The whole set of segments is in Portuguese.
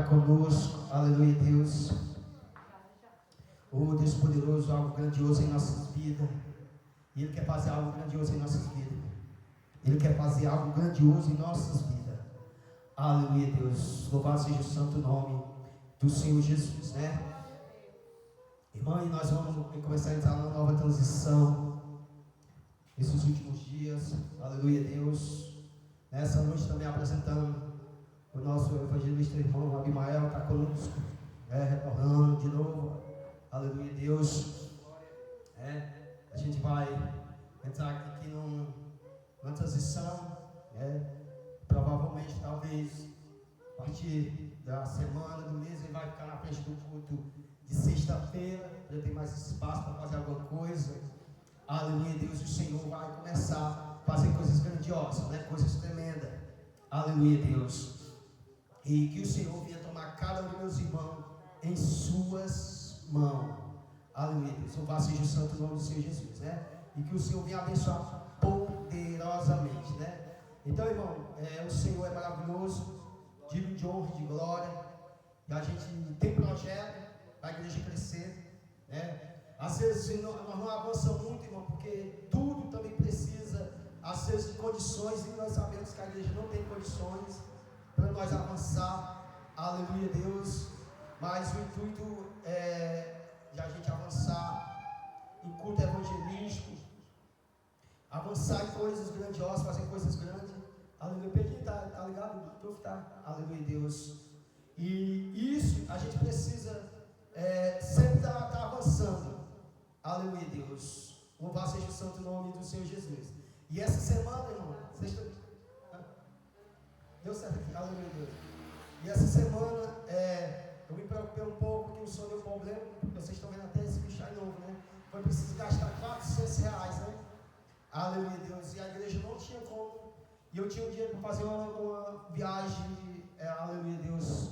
conosco, aleluia, Deus. Oh, Deus poderoso, algo grandioso em nossas vidas. E Ele quer fazer algo grandioso em nossas vidas. Ele quer fazer algo grandioso em nossas vidas. Aleluia, Deus. Louvado seja o santo nome do Senhor Jesus, né? Irmã, e nós vamos começar a entrar numa nova transição nesses últimos dias. Aleluia, Deus. Nessa noite também apresentando o nosso evangelista irmão Abimael, está conosco, retornando de novo. Aleluia, Deus. A gente vai entrar aqui numa transição, provavelmente, talvez, a partir da semana, do mês, ele vai ficar na frente do culto de sexta-feira, para ter mais espaço para fazer alguma coisa. Aleluia, Deus, o Senhor vai começar a fazer coisas grandiosas, né? Coisas tremendas. Aleluia, Deus. E que o Senhor venha tomar cada um dos meus irmãos em suas mãos. Aleluia, Deus. Louvado seja o santo nome do Senhor Jesus, né? E que o Senhor venha abençoar poderosamente, né? Então, irmão, o Senhor é maravilhoso, digno de honra e de glória. E a gente tem projeto para a igreja crescer, né? Às vezes nós não avançamos muito, irmão, porque tudo também precisa, às vezes, de condições, e nós sabemos que a igreja não tem condições para nós avançar. Aleluia, Deus. Mas o intuito é de a gente avançar em culto evangelístico, avançar em coisas grandiosas, fazer coisas grandes. Aleluia, Pedrinho, tá ligado? Aleluia, Deus. E isso a gente precisa sempre estar avançando. Aleluia, Deus. Louvado seja o santo nome do Senhor Jesus. E essa semana, irmão, deu certo aqui, aleluia, Deus. E essa semana, eu me preocupei um pouco, que o senhor deu problema, porque vocês estão vendo até esse bicho aí novo, né? Foi preciso gastar R$400, né? Aleluia, Deus. E a igreja não tinha como. E eu tinha um dinheiro para fazer uma viagem, aleluia, Deus.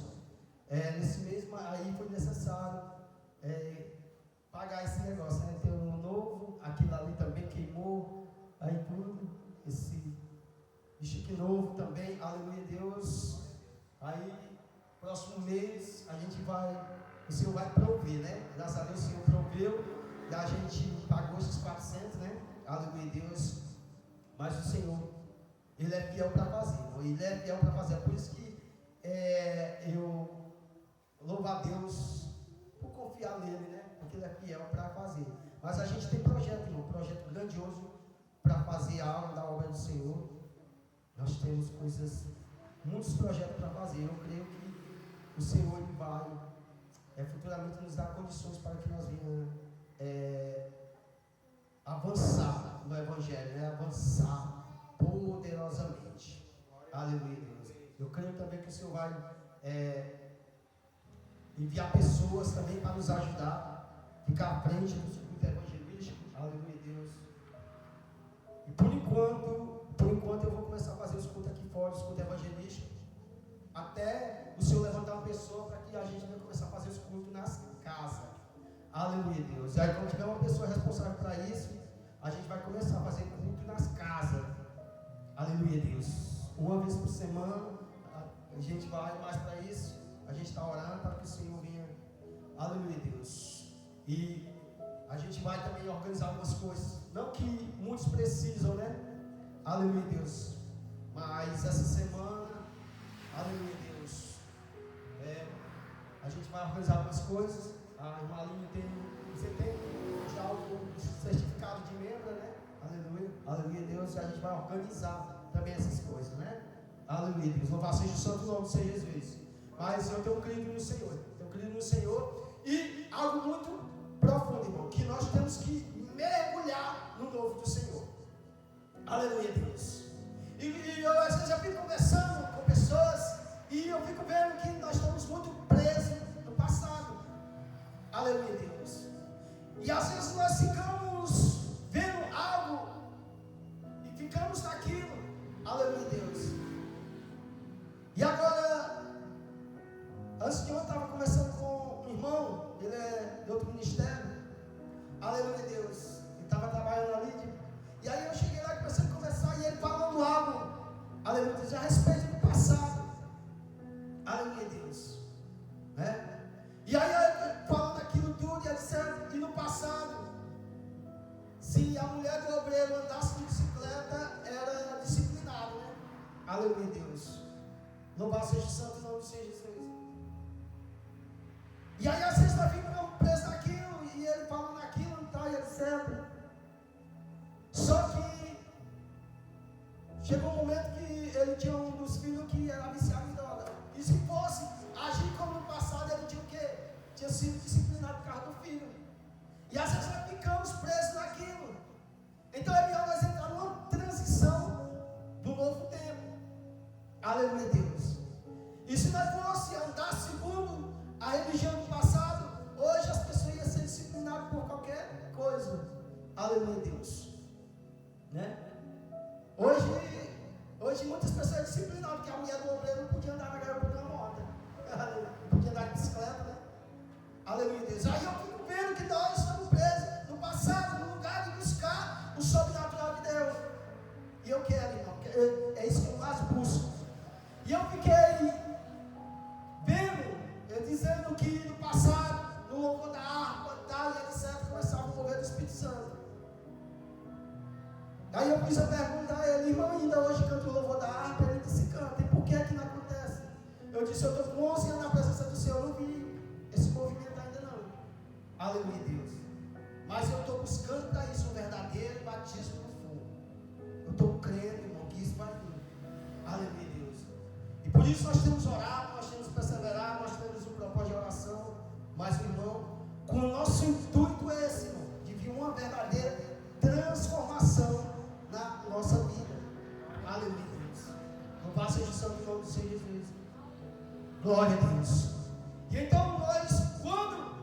Nesse mês, aí foi necessário pagar esse negócio, né? Tem um novo, aquilo ali também queimou, aí tudo, esse bicho aqui novo também, aleluia, Deus. Aí, próximo mês, o Senhor vai prover, né? Graças a Deus o Senhor proveu, e a gente pagou esses 400, né? Aleluia, Deus. Mas o Senhor, Ele é fiel para fazer, Ele é fiel para fazer. É por isso que eu louvo a Deus por confiar nele, né? Porque Ele é fiel para fazer. Mas a gente tem projeto, irmão, projeto grandioso para fazer algo da obra do Senhor. Nós temos muitos projetos para fazer. Eu creio que o Senhor Ele vai futuramente nos dar condições para que nós venhamos avançar no Evangelho, né? Avançar poderosamente. Aleluia, Deus. Eu creio também que o Senhor vai enviar pessoas também para nos ajudar, ficar à frente do circuito evangelístico. Aleluia, Deus. E por enquanto eu vou começar a fazer os cultos aqui fora, os cultos evangelísticos, até o Senhor levantar uma pessoa para que a gente vai começar a fazer os cultos nas casas. Aleluia, Deus. E aí, quando tiver uma pessoa responsável para isso, a gente vai começar a fazer culto nas casas. Aleluia, Deus. Uma vez por semana, a gente vai mais para isso. A gente está orando para que o Senhor venha. Aleluia, Deus. E a gente vai também organizar algumas coisas. Não que muitos precisam, né? Aleluia, Deus. Mas essa semana, aleluia, Deus. A gente vai organizar algumas coisas. A irmã Aline você tem já o certificado de membro, né? Aleluia, aleluia, Deus. E a gente vai organizar também essas coisas, né? Aleluia, Deus. Louvado seja o santo nome do Senhor Jesus. Mas eu tenho crido no Senhor. E algo muito profundo, irmão, que nós temos que mergulhar no novo do Senhor. Aleluia, Deus. E eu às vezes eu fico conversando com pessoas e eu fico vendo que nós estamos muito presos no passado. Aleluia, Deus. E às vezes nós ficamos vendo algo e ficamos naquilo. Aleluia, Deus. E agora, antes de ontem eu estava conversando com um irmão, ele é de outro ministério. Aleluia, Deus. Ele estava trabalhando ali. E aí eu cheguei lá e comecei a conversar e ele falando algo, aleluia, Deus, a respeito do passado. Aleluia, Deus. que a mulher do obreiro andasse de bicicleta era disciplinado, né? Aleluia, Deus. Louvado seja o santo nome do Senhor Jesus. E aí às vezes nós ficamos presos naquilo, e ele falando naquilo e tal, e etc. Só que chegou um momento que ele tinha um dos filhos que era viciado em droga. E se fosse agir como no passado, ele tinha o quê? Tinha sido disciplinado por causa do filho. E às vezes nós ficamos presos naquilo. Então é melhor nós entrar numa transição do novo tempo. Aleluia, Deus. E se nós fosse andar segundo a religião do passado, hoje as pessoas iam ser disciplinadas por qualquer coisa. Aleluia, Deus. Né? Hoje muitas pessoas são disciplinadas, porque a mulher do obreiro não podia andar na garupa de uma moto. Não podia andar de bicicleta, né? Aleluia, Deus. Aí eu fico vendo que nós estamos presos no passado, no lugar de buscar o sobrenatural de Deus. E eu quero, irmão, é isso que eu mais busco. E eu fiquei vendo, dizendo que no passado, no louvor da harpa, tal, e etc., começava a mover do Espírito Santo. Aí eu fiz a pergunta a ele, irmão, ainda hoje canta o louvor da harpa? Ele disse, canta. E por que não acontece? Eu disse, eu estou com 11 anos na presença do Senhor, não vi esse movimento ainda não. Aleluia, Deus. Mas eu estou buscando para isso um verdadeiro batismo no fogo. Eu estou crendo, irmão, que isso vai vir. Aleluia, Deus. E por isso nós temos orado, nós temos perseverado, nós temos um propósito de oração. Mas, irmão, com o nosso intuito é esse, irmão, de vir uma verdadeira transformação na nossa vida. Aleluia, Deus. Louvado seja o santo nome do Senhor Jesus. Glória a Deus. E então nós, quando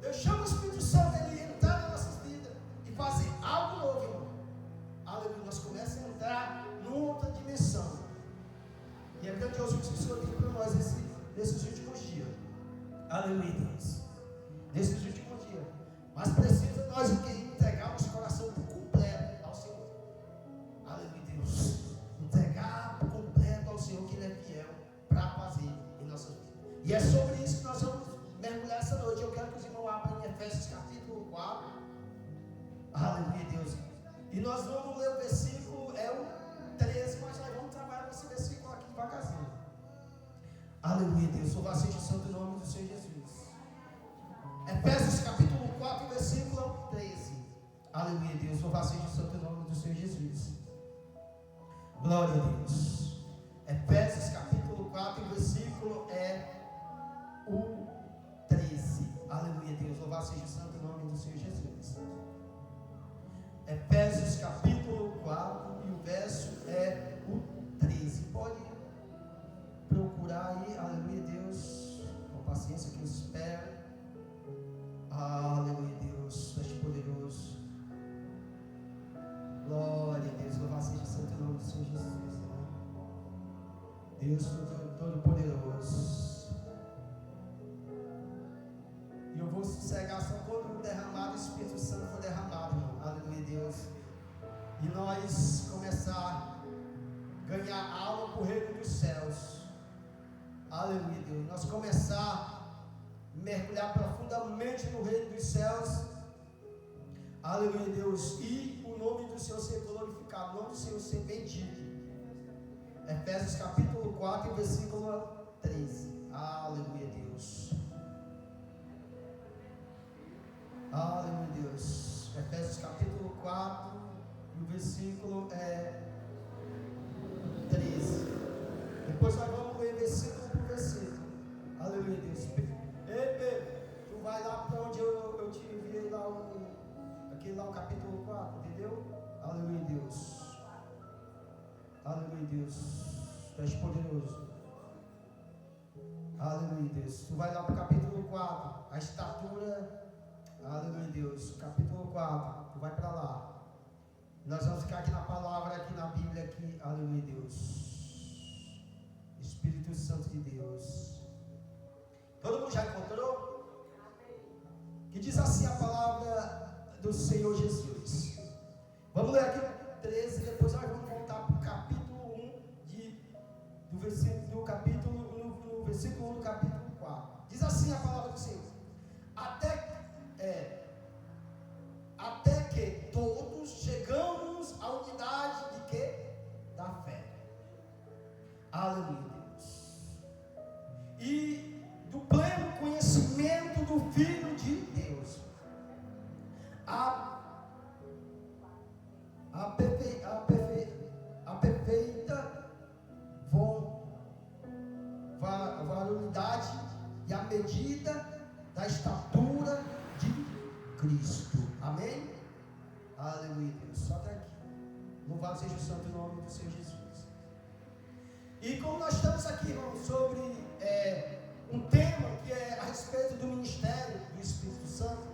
deixamos o Espírito Santo ele entrar nas nossas vidas e fazer algo novo, irmão, aleluia, nós começamos a entrar numa outra dimensão. E é grandioso o que o Senhor tem para nós nesses últimos dias. Aleluia, Deus. Nesses últimos dias. Mas precisa nós entregar nosso coração por completo ao Senhor. Aleluia, Deus. Entregar por completo ao Senhor, que Ele é fiel para fazer em nossas vidas. E é sobre isso que nós vamos mergulhar essa noite. Eu quero que os irmãos abram em Efésios capítulo 4. Aleluia, Deus. E nós vamos ler o versículo, é o 13, mas nós vamos trabalhar nesse versículo aqui devagarzinho. Aleluia, Deus. Louvado seja o santo nome do Senhor Jesus. Efésios capítulo 4, versículo 13. Aleluia, Deus. Louvado seja o santo nome do Senhor Jesus. Glória a Deus. Efésios capítulo 4, versículo é o 13. Aleluia, Deus. Louvado seja o santo nome do Senhor Jesus. Efésios capítulo 4 e o verso é o 13. Pode procurar aí. Aleluia, Deus. Com paciência que eu espero. Aleluia, Deus. És poderoso. Glória a Deus. Louvado seja o santo nome do Senhor Jesus. Deus todo-poderoso. E eu vou sossegar só quando o derramado, o Espírito Santo for derramado, irmão. Aleluia, Deus. E nós começar a ganhar alma para o reino dos céus. Aleluia, Deus. Nós começar a mergulhar profundamente no reino dos céus. Aleluia, Deus. E o nome do Senhor ser glorificado, o nome do Senhor ser bendito. Efésios capítulo 4, versículo 13. Aleluia, Deus. Aleluia, Deus. Efésios capítulo 4, e o versículo é 13. Depois nós vamos ler versículo por versículo. Aleluia, Deus. Ei, Pedro, tu vai lá para onde eu te enviei lá, aquele lá o capítulo 4, entendeu? Aleluia, Deus. Aleluia, Deus. Tu és poderoso. Aleluia, Deus. Tu vai lá para o capítulo 4. A estatura. Aleluia, Deus. Capítulo 4. Tu vai para lá. Nós vamos ficar aqui na palavra, aqui na Bíblia, aqui. Aleluia, Deus. Espírito Santo de Deus. Todo mundo já encontrou? Que diz assim a palavra do Senhor Jesus. Vamos ler aqui o 13, depois nós vamos voltar para o capítulo 1 no versículo 1 do capítulo 4. Diz assim a palavra do Senhor. Até que todos Aleluia, Deus. E do pleno conhecimento do Filho de Deus. A perfeita varonilidade e a medida da estatura de Cristo. Amém? Aleluia, Deus. Só até aqui. Louvado seja o santo nome do Senhor Jesus. E como nós estamos aqui, irmãos, sobre um tema que é a respeito do ministério do Espírito Santo,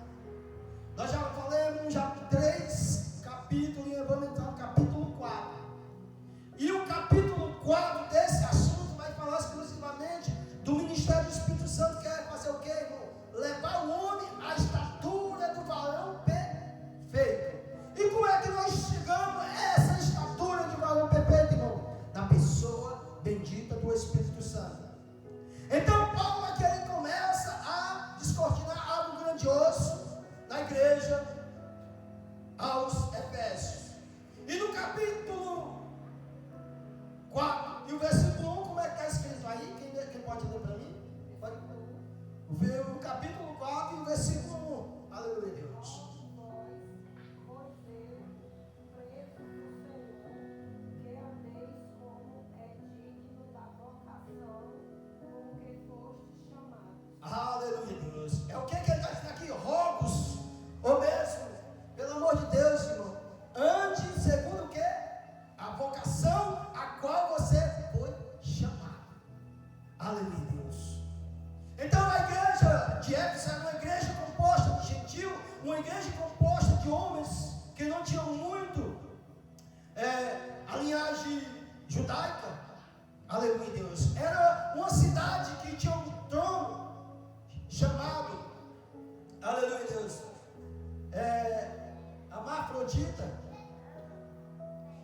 nós já falamos já 3 capítulos e vamos entrar no capítulo 4. E o capítulo 4 desse assunto vai falar exclusivamente do ministério do Espírito Santo, que é fazer o quê, irmão? Levar o homem à estatura do varão perfeito. E como é que nós chegamos a essa estatura de varão perfeito, irmão? Na pessoa bendita do Espírito Santo. Então Paulo aqui ele começa a descortinar algo grandioso na igreja aos Efésios. E no capítulo 4 e o versículo 1, como é que está escrito aí? Quem pode ler para mim? Pode ver o capítulo 4 e o versículo 1. Aleluia, Deus. Aleluia, Deus. É o que ele está dizendo aqui? Rogos, ou mesmo, pelo amor de Deus, irmão, ande segundo o que? A vocação a qual você foi chamado. Aleluia, Deus. Então a igreja de Éfeso era uma igreja composta de gentil, uma igreja composta de homens que não tinham muito a linhagem judaica. Aleluia, Deus. Era uma cidade que tinha um trono chamado, aleluia, Deus, Hermafrodita,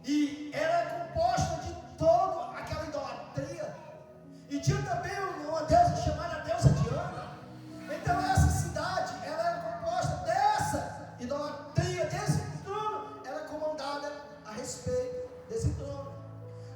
e era composta de toda aquela idolatria, e tinha também uma deusa chamada deusa Diana. Então essa cidade, ela era composta dessa idolatria, desse trono, era comandada a respeito desse trono.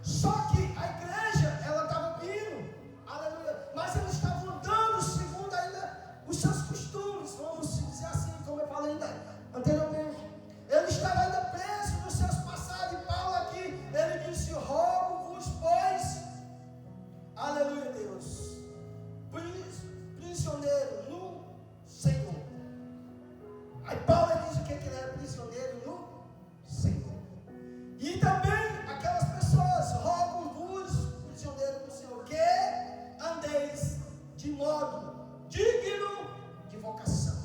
Só que a igreja, ela estava vindo, aleluia, mas eles estavam andando segundo ainda os seus costumes, vamos dizer assim, como eu falei ainda anteriormente. Ele estava ainda preso nos seus passados, e Paulo aqui, ele disse: rogo-vos, pois, aleluia, Deus, prisioneiro no Senhor. Aí Paulo diz o que ele era prisioneiro no Senhor. E também aquelas pessoas, rogo-vos, prisioneiro no Senhor, que andeis de modo digno de vocação.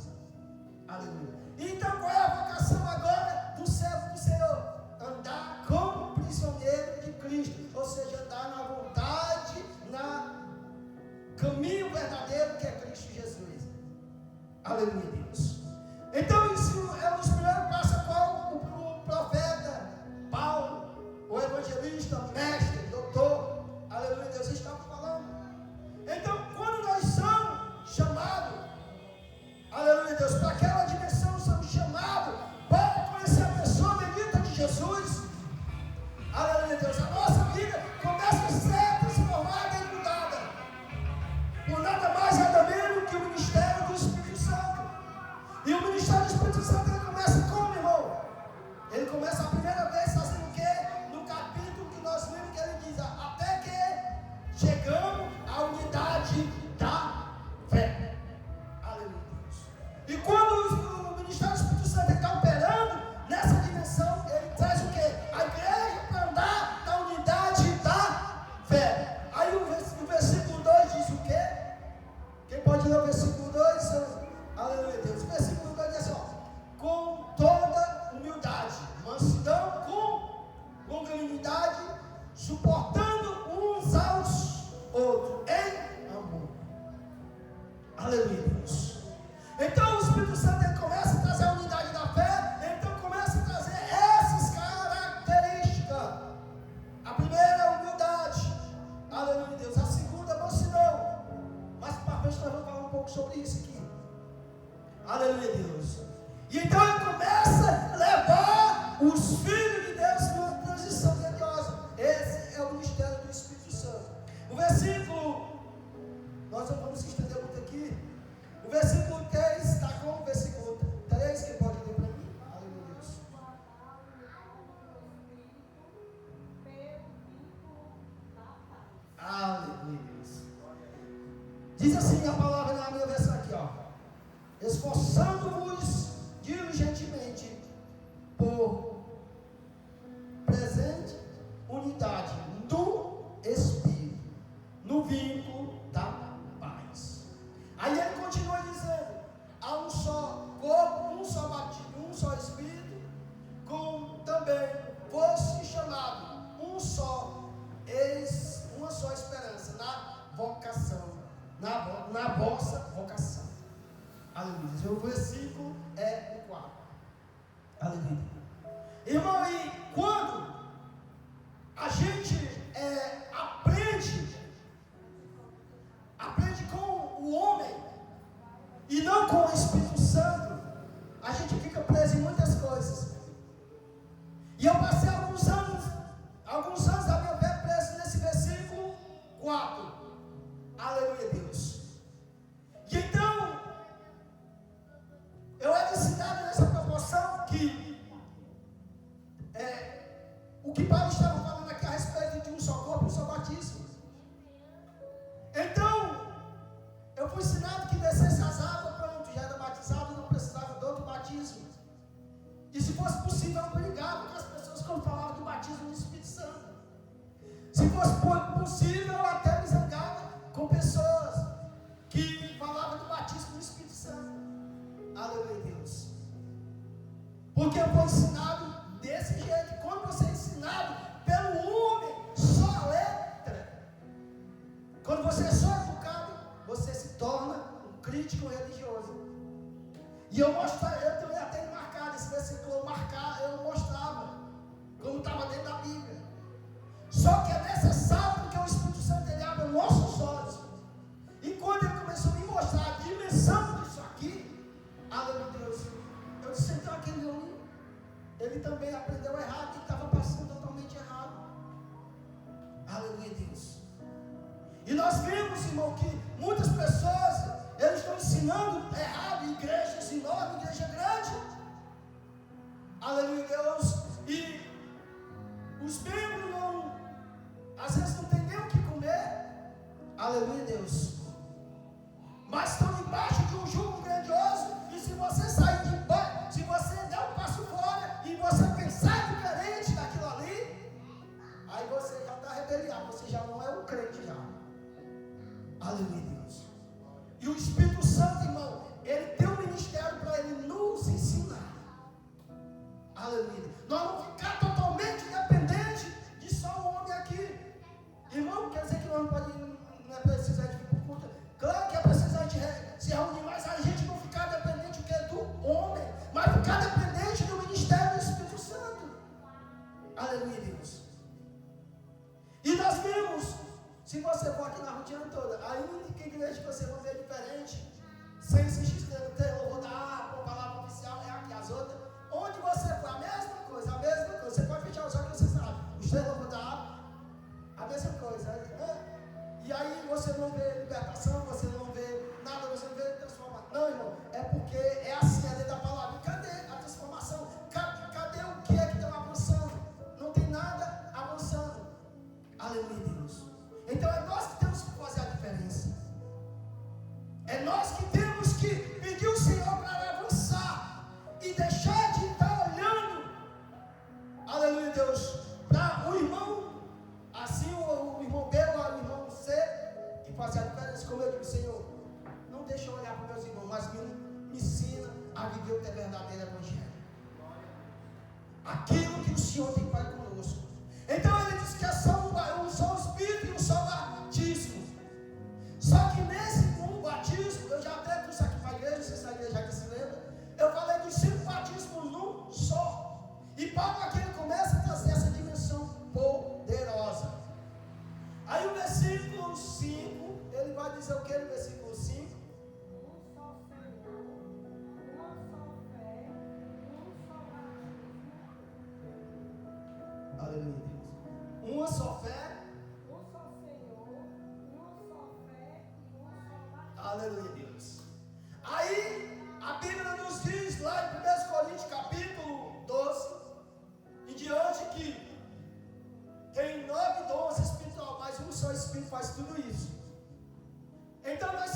Aleluia. Então qual é a vocação agora do servo do Senhor? Andar como prisioneiro de Cristo, ou seja, andar na vontade, na caminho verdadeiro que é Cristo Jesus. Aleluia, Deus. Então isso é um dos primeiros passos a qual o profeta Paulo, o evangelista, mestre, doutor, aleluia, Deus, estava falando. Então quando nós somos chamados, aleluia, Deus, para aquela dimensão, somos chamados para conhecer a pessoa bendita de Jesus. Aleluia, Deus, a nossa vida começa a ser transformada e mudada por nada mais nada menos que o ministério do Espírito Santo. E o ministério do Espírito Santo, ele começa como, irmão? Ele começa a primeira vez fazendo o quê? No capítulo que nós vimos, que ele diz: até que chegamos à unidade da fé. Aleluia, Deus. E quando o ministério do Espírito Santo está operando nessa dimensão, ele traz o quê? A igreja para andar na unidade da fé. Aí o versículo 2 diz o quê? Quem pode ler o versículo 2? Aleluia, Deus. O versículo 2 diz assim: com toda humildade, mansidão, com longanimidade, suportando uns aos outros em amor. Aleluia, Deus. Então o Espírito Santo, ele começa a trazer a unidade da fé. Então começa a trazer essas características. A primeira é a humildade, aleluia, Deus. A segunda é a mansidão. Mais para frente nós vamos falar um pouco sobre isso aqui. Aleluia, Deus. E então ele começa a levar os filhos de Deus numa transição grandiosa. Esse é o ministério do Espírito Santo. Diz assim a palavra na minha versão aqui, ó. Esforçando-vos diligentemente por presente unidade do Espírito, no vínculo da paz. Aí ele continua dizendo: há um só corpo, um só batismo, um só Espírito, como também fosse chamado uma só esperança na vocação, na vossa vocação. Aleluia. O versículo é o 4. Aleluia. Irmão, e quando a gente aprende com o homem e não com o Espírito Santo, a gente fica preso em muitas coisas. E eu passei alguns anos da minha vida preso nesse versículo 4. Aleluia, Deus. E então, eu era ensinado nessa proporção que o que Paulo estava falando aqui a respeito de um só corpo e um só batismo. Então, eu fui ensinado que descesse as águas, pronto, já era batizado, não precisava de outro batismo. E se fosse possível, eu brigava com as pessoas quando falavam do batismo do Espírito Santo. Se fosse possível, eu até me zangava com pessoas que falavam do batismo do Espírito Santo. Aleluia, Deus. Porque eu fui ensinado desse jeito. Quando você é ensinado pelo homem, só a letra, quando você é só educado, você se torna um crítico religioso. E eu tenho até marcado esse versículo, eu mostrava como estava dentro da Bíblia. Só que é necessário, porque o Espírito Santo ele abre nossos olhos. E quando ele começou a me mostrar a dimensão disso aqui, aleluia, Deus, eu disse: então aquele homem, ele também aprendeu errado e estava passando totalmente errado. Aleluia, Deus. E nós vemos, irmão, que muitas pessoas, eles estão ensinando errado, igrejas enormes, igreja grande. Aleluia, Deus. E os membros às vezes não tem nem o que comer. Aleluia, Deus. Mas estão debaixo de um jugo grandioso. E se você sair de baixo, se você der um passo fora e você pensar diferente daquilo ali, aí você já está rebeliado, você já não é um crente já. Aleluia, Deus. E o Espírito Santo, irmão, ele tem um ministério para ele nos ensinar. Aleluia. Nós vamos ficar totalmente dependentes de só um homem aqui. Irmão, quer dizer que nós não é preciso a gente vir por culto. Claro que é preciso a gente se reunir, mas a gente não ficar dependente do homem, mas ficar dependente do ministério do Espírito Santo. Aleluia, Deus. E nós vimos, se você for aqui na rotina toda, a única igreja que você vai ver diferente, sem insistir em ter louvor da harpa, ou palavra oficial, é aqui. As outras, onde você for, a mesma coisa. Você pode fechar os olhos que você sabe. Os três louvor da harpa, a mesma coisa. E aí você não vê libertação, você não vê nada, você não vê transformação. Não, irmão, é porque é assim, é dentro da palavra. Cadê a transformação? Cadê o que é que está avançando? Não tem nada avançando. Aleluia, Deus. Então é nós que temos que fazer a diferença. É nós que temos que pedir o Senhor para avançar e deixar de estar olhando, aleluia, Deus, para o irmão, assim o irmão B ou o irmão C, e fazer a diferença. Como eu digo: Senhor, não deixa eu olhar para meus irmãos, mas me ensina a viver o que é verdadeiro evangelho. Aquilo que o Senhor tem para conosco. Então ele diz que é só um só Espírito e um só batismo. Só que nesse batismo, eu já até trouxe aqui para a igreja, vocês sabem já que se lembra, eu falei dos 5 batismos num só. E Paulo aqui ele começa a trazer essa dimensão poderosa. Aí o versículo 5, ele vai dizer o que no versículo 5? Um só Senhor, uma só fé, um só batismo. Aleluia, Deus. Uma só fé. Um só Senhor, uma só fé e um só batismo. Aleluia, Deus. Aí a Bíblia nos diz lá em 1 Coríntios capítulo 12 em diante que tem 9 dons espirituais, mas um só Espírito faz tudo isso. Então nós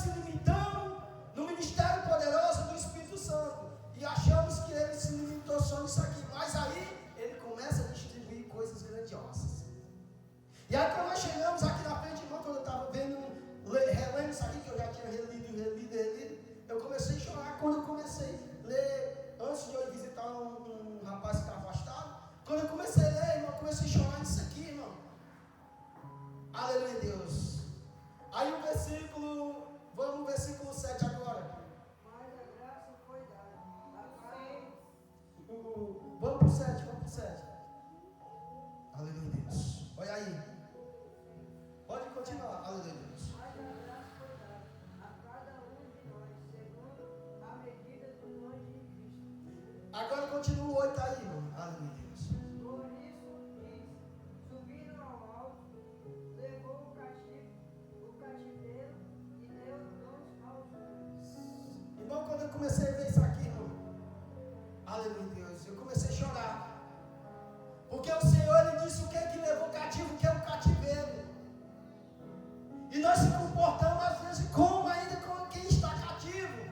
Agora continua o 8 aí, irmão. Aleluia, Deus. Por isso diz, subiram ao alto, levou o cativeiro e deu dons aos homens. Irmão, quando eu comecei a ver isso aqui, irmão, aleluia, Deus, eu comecei a chorar. Porque o Senhor, Ele disse o que é que levou cativo, o que é o cativeiro. E nós se comportamos às vezes como ainda com quem está cativo.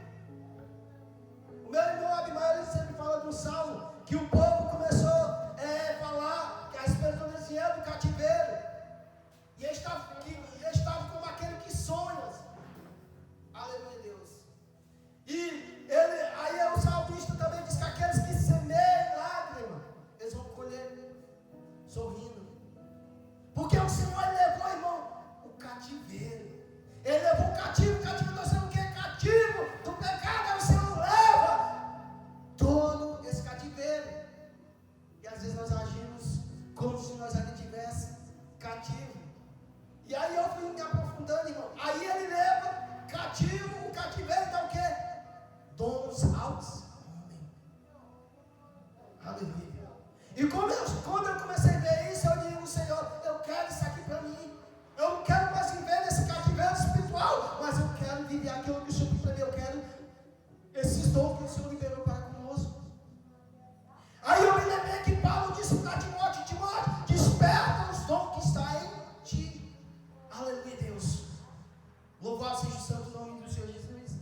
O meu irmão Abimael, ele sempre fala do Salmo, que o povo começou a falar que as pessoas diziam do cativeiro. E ele estava como aquele que sonha. Aleluia, Deus. E aí o salmista também diz que aqueles que semeiam lágrimas, eles vão colher sorrindo. Porque o Senhor levou, irmão, o cativeiro. Ele levou o cativo, nós sabemos o que é cativo do pecado. O Senhor leva todo esse cativeiro. E às vezes nós agimos como se nós ainda estivéssemos cativos. E aí eu fui me aprofundando, irmão. Aí ele leva cativo, o cativeiro dá o quê? Dons aos homens. Aleluia. E quando eu comecei a ver isso, eu digo, Senhor, eu quero isso aqui para mim. Eu não quero mais viver nesse cativeiro espiritual, mas eu quero viver aquilo que o Senhor para mim. Eu quero esses dons que o Senhor liberou para conosco. Aí eu me lembrei que Paulo disse para Timóteo, desperta os dons que está em ti. Aleluia, Deus. Louvado seja o santo nome do Senhor Jesus.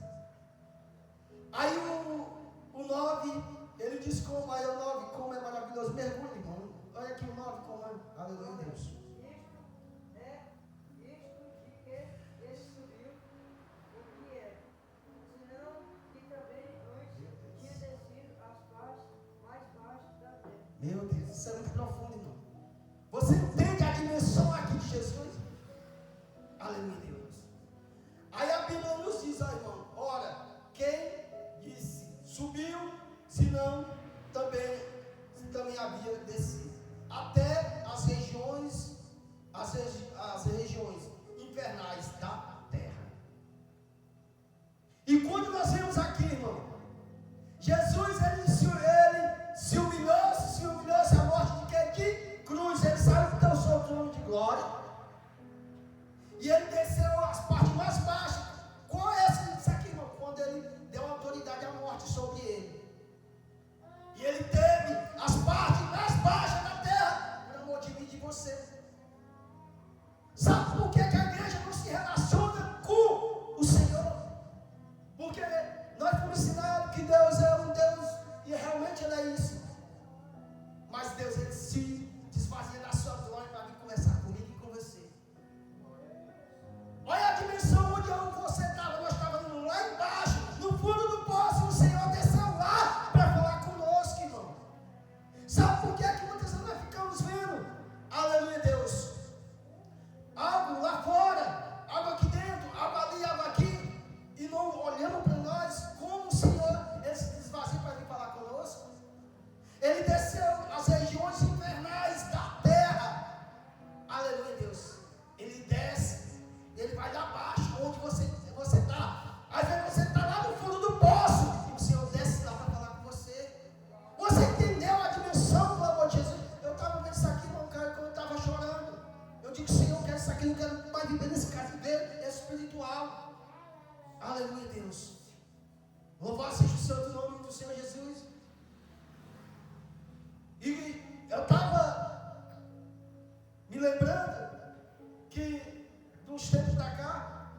Aí o 9, ele diz como aí o 9, como é maravilhoso. Mergulhe, irmão. Olha aqui o 9, como é. Aleluia, Deus. Isto de que ele subiu, o que é? Senão que também antes tinha descido as partes mais baixas da terra. Meu Deus, isso é muito profundo, irmão. Você entende a dimensão aqui de Jesus? Aleluia, Deus. Aí a Bíblia nos diz, ó, irmão, ora, quem disse subiu, senão também havia descido até as regiões infernais da terra. E quando nós vemos aqui, irmão, Jesus ele se humilhou-se a morte de quê? De cruz. Ele saiu do seu trono de glória e ele desceu as partes mais baixas. Qual é isso aqui, irmão? Quando ele deu autoridade à morte sobre ele. E ele teve as partes mais baixas da terra para motivo de você. Sabe por que a igreja não se relaciona com o Senhor? Porque nós fomos ensinados que Deus é um Deus, e realmente Ele é isso. Mas Deus, Ele se desfazia da sua glória para vir conversar comigo e com você. Olha a dimensão onde você estava. Nós estávamos lá embaixo, no fundo do poço. O Senhor desceu lá para falar conosco, irmão. Sabe por que muitas vezes nós ficamos vendo, aleluia, Deus, algo lá fora, algo aqui dentro, algo ali, algo aqui, e não olhando para nós como o Senhor, Ele se desvazia para vir falar conosco? Ele desceu às regiões infernais da terra. Aleluia, Deus. Ele desce, ele vai lá abaixo, onde você está. Às vezes você está lá no fundo do poço e o Senhor desce lá para falar com você. Você entendeu a dimensão do amor de Jesus? Eu estava vendo isso aqui, irmão, cara, quando eu estava chorando. Eu digo, Senhor, eu quero isso aqui, eu não quero mais viver nesse cativeiro espiritual. Aleluia, Deus. Louvado seja o santo nome do Senhor Jesus. E eu estava me lembrando que, de uns tempos da cá,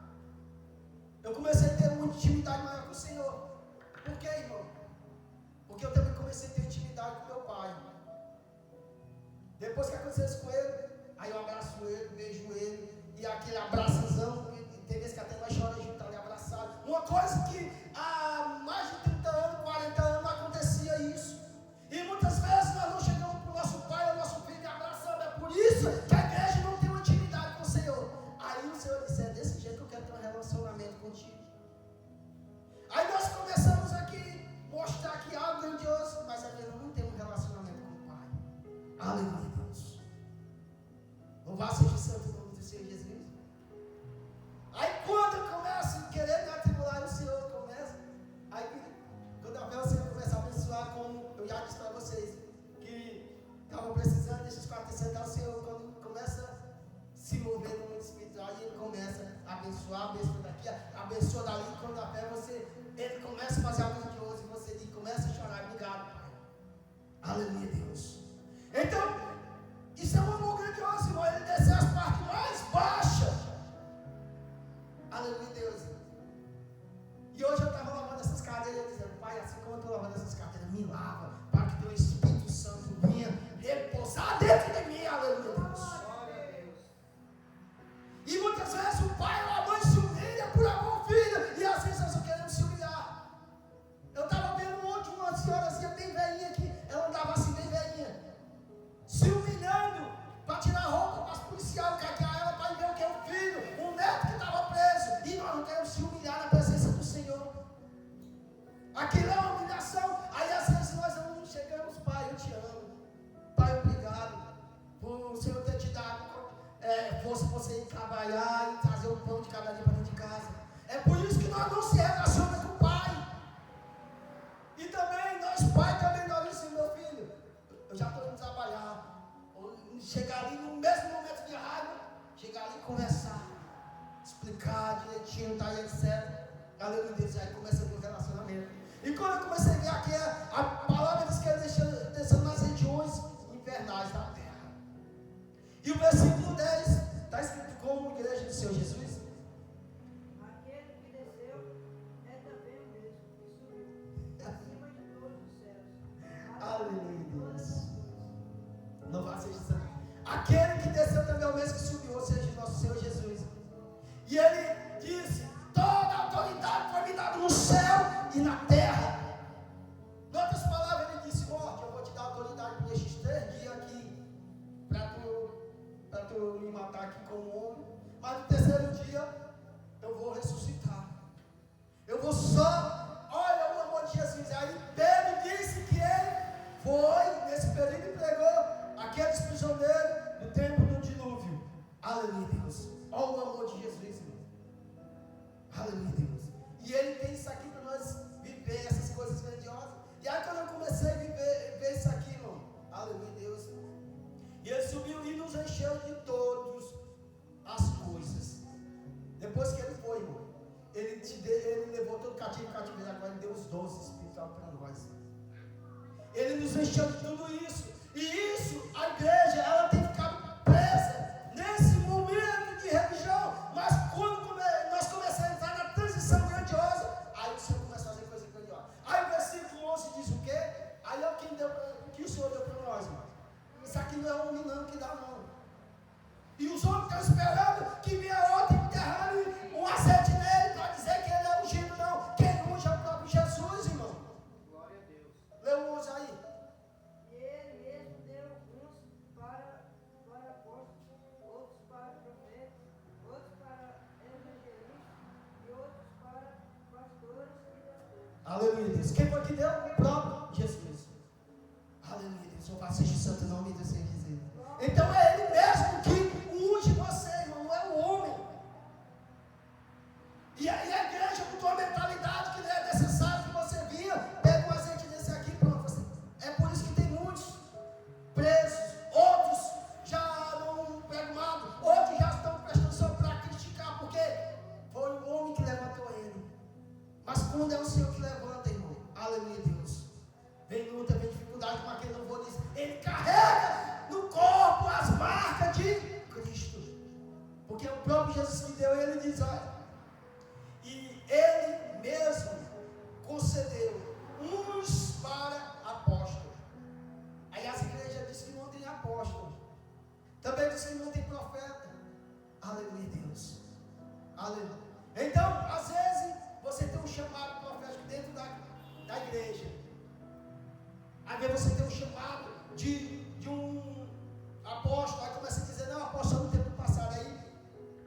eu comecei a ter uma intimidade maior com o Senhor. Por quê, irmão? Porque eu também comecei a ter intimidade com meu pai. Depois que aconteceu isso com ele, aí eu abraço ele, beijo ele, e aquele abraçozão, tem vezes que até nós choramos juntos ali abraçados. Uma coisa que há mais de 30 anos, 40 anos não acontecia isso. E muitas vezes nós não chegamos para o nosso pai ou nosso filho e abraçamos. É por isso que a igreja não tem uma intimidade com o Senhor. Aí o Senhor disse, é desse jeito que eu quero ter um relacionamento contigo. Aí nós começamos aqui, mostrar aqui algo grandioso, mas a gente não tem um relacionamento com o Pai. Aleluia, Deus. Louvado seja o santo nome do Senhor Jesus. Aí quando bênção daqui, abençoa dali, quando a fé ele começa a fazer algo grandioso e você começa a chorar, obrigado, Pai. Aleluia, Deus. Então, isso é um amor grandioso, irmão. Ele desceu as partes mais baixas. Aleluia, Deus. E hoje eu estava lavando essas cadeiras, dizendo, Pai, assim como eu estou lavando essas cadeiras, me lava, para que teu Espírito Santo venha repousar dentro de mim. Aleluia, Deus. E muitas vezes o pai ou a mãe se humilha por amor ao filho, e às vezes nós só queremos se humilhar. Eu estava vendo ontem uma senhorazinha bem velhinha aqui, ela andava assim bem velhinha, se humilhando para tirar roupa para os policiais, caquear ela para ver o que é o filho, um neto que estava preso, e nós não queremos se humilhar na presença do Senhor. Aquilo é uma humilhação. Aí às vezes nós não chegamos, Pai, eu te amo, Pai, obrigado por o Senhor ter te dado força para você ir trabalhar e trazer o pão de cada dia para dentro de casa. É por isso que nós não se relacionamos com o Pai. E também nós, Pai, também nós dizemos, meu filho, eu já estou indo trabalhar. Chegar ali no mesmo momento de raiva, chegar ali e conversar, explicar direitinho, tá, etc. Aleluia, Deus, aí começa a ter um relacionamento. E quando eu comecei a ver aqui, a palavra diz que ele descendo nas regiões infernais da terra. E o versículo 10 está escrito como igreja do Senhor Jesus. Aquele que desceu é também o mesmo que subiu acima de todos os céus. Aleluia, Deus. Louvado seja o Senhor. Aquele que desceu também é o mesmo que subiu, ou seja, nosso Senhor Jesus. E ele disse, toda a autoridade foi me dada no céu e na terra. Em outras palavras, ele disse, morte, eu vou te dar autoridade por estes 3 dias aqui, para tu me matar aqui como homem, mas no 3º dia eu vou ressuscitar. Eu vou só, olha o amor de Jesus. Aí Pedro disse que ele foi, nesse período, e pregou aqueles prisioneiros do tempo do dilúvio. Aleluia, Deus. Olha o amor de Jesus, irmão. Aleluia, Deus. E ele tem isso aqui para nós viver essas coisas grandiosas. E aí quando eu comecei a ver isso aqui, irmão, aleluia, Deus. E ele subiu e nos encheu de todas as coisas. Depois que ele foi, irmão, ele levou todo o cativeiro, agora ele deu os dons espirituais para nós. Ele nos encheu de tudo isso. E isso, a igreja, ela tem ficado presa nesse momento de religião. Mas quando nós começamos a entrar na transição grandiosa, aí o Senhor começa a fazer coisa grandiosa. Aí o versículo 11 diz o quê? Aí é o que o Senhor deu para nós, irmão. Isso aqui não é homem não que dá, não. E os homens estão esperando que venha outro e derrame um azeite nele para dizer que ele é ungido, não. Quem unge é o próprio Jesus, irmão. Glória a Deus. Lê o 11 aí. E ele mesmo deu uns para apóstolos, outros para profetas, outros para evangelistas e outros para pastores e doutores. Aleluia, Deus. Quem foi que deu? O próprio Jesus. Aleluia, Deus. Eu faço este santo nome do Senhor Jesus. Então é Ele mesmo que unge você, irmão, não é o homem. E aí a igreja com tua mentalidade que não é necessário que você vinha, pega um azeite desse aqui, pronto. É por isso que tem muitos presos, outros já não perdoados, outros já estão prestando só para criticar, porque foi o homem que levantou ele. Mas quando é o Senhor que levanta, irmão, aleluia, Deus. Vem luta, vem dificuldade, como aquele louvor diz, ele carrega no corpo as marcas de Cristo. Porque é o próprio Jesus que deu, ele diz, olha, e ele mesmo concedeu uns para apóstolos. Aí as igrejas dizem que não tem apóstolos. Também dizem que não tem profeta. Aleluia, Deus. Aleluia. Então, às vezes, você tem um chamado profético dentro da igreja. Às vezes você tem um chamado de um apóstolo, aí começa a dizer, não, apóstolo no tempo passado, aí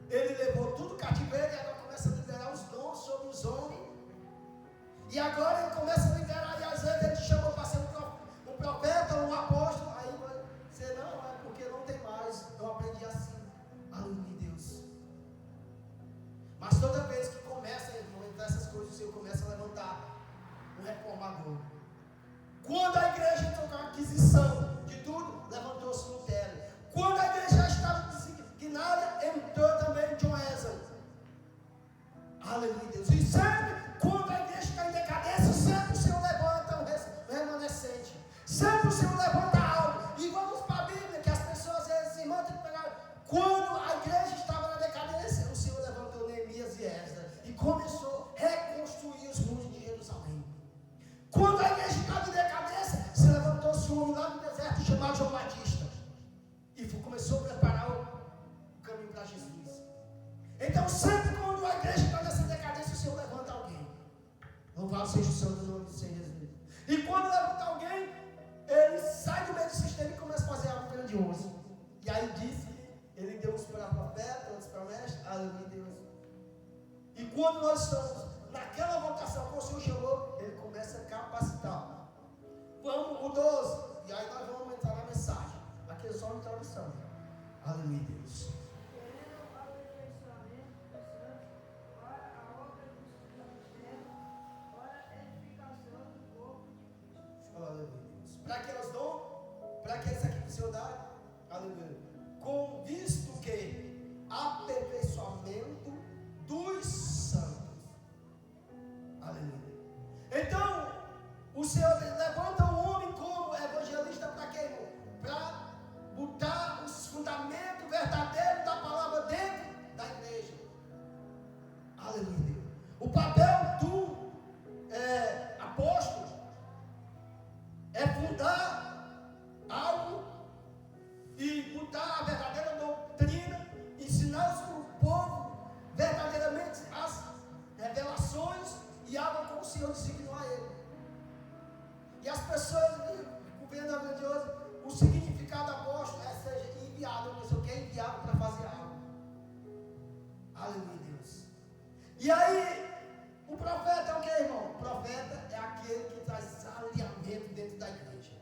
ele levou tudo cativeiro e agora começa a liberar os dons sobre os homens. E agora ele começa a liberar, e às vezes ele te chamou para ser um profeta ou um apóstolo, aí você não, é porque não tem mais, eu aprendi assim. Aleluia, Deus. Mas toda vez que começa a entrar essas coisas, o Senhor começa a levantar um reformador. Quando a igreja entrou com a aquisição de tudo, levantou-se Lutero. Quando a igreja já estava designada, entrou também John Wesley. Aleluia, Deus. E sempre, quando a igreja está em decadência, sempre o Senhor levanta o remanescente. Sempre o Senhor levanta algo. E vamos para a Bíblia, que as pessoas às vezes se mandam pegar. Quando a igreja estava na decadência, o Senhor levantou Neemias e Esdras e começou a reconstruir os muros de Jerusalém. Quando a igreja estava em decadência, se levantou-se um homem lá no deserto chamado João Batista e começou a preparar o caminho para Jesus. Então, sempre quando a igreja está nessa decadência, o Senhor levanta alguém. Louvado seja o santo nome do Senhor Jesus. E quando levanta alguém, ele sai do meio do sistema e começa a fazer algo grandioso. E aí disse que ele deu uns para profeta, outros para mestre. Aleluia, Deus. E quando nós estamos naquela vocação que o Senhor chamou, ele começa a capacitar. Vamos, o 12. E aí nós vamos entrar na mensagem. Aqui é só uma introdução. Aleluia, Deus. Querendo aperfeiçoamento dos santos para a obra do ministério, para a edificação do corpo de Cristo. Aleluia, Deus. Para que os dons? Para que isso aqui que o Senhor dá? Aleluia. Com visto que aperfeiçoamento dos santos. Aleluia. Então, o Senhor levanta um homem como evangelista para quê, irmão? Para botar os fundamentos verdadeiros da palavra dentro da igreja. Aleluia, Deus. O papel do apóstolo é fundar algo e botar a verdadeira doutrina, ensinar o povo verdadeiramente as revelações e algo como o Senhor designou a ele. E as pessoas do governo grandioso, o significado do apóstolo é seja enviado, não sei o que, enviado para fazer algo. Aleluia, Deus. E aí, o profeta é o que, irmão? O profeta é aquele que traz alinhamento dentro da igreja.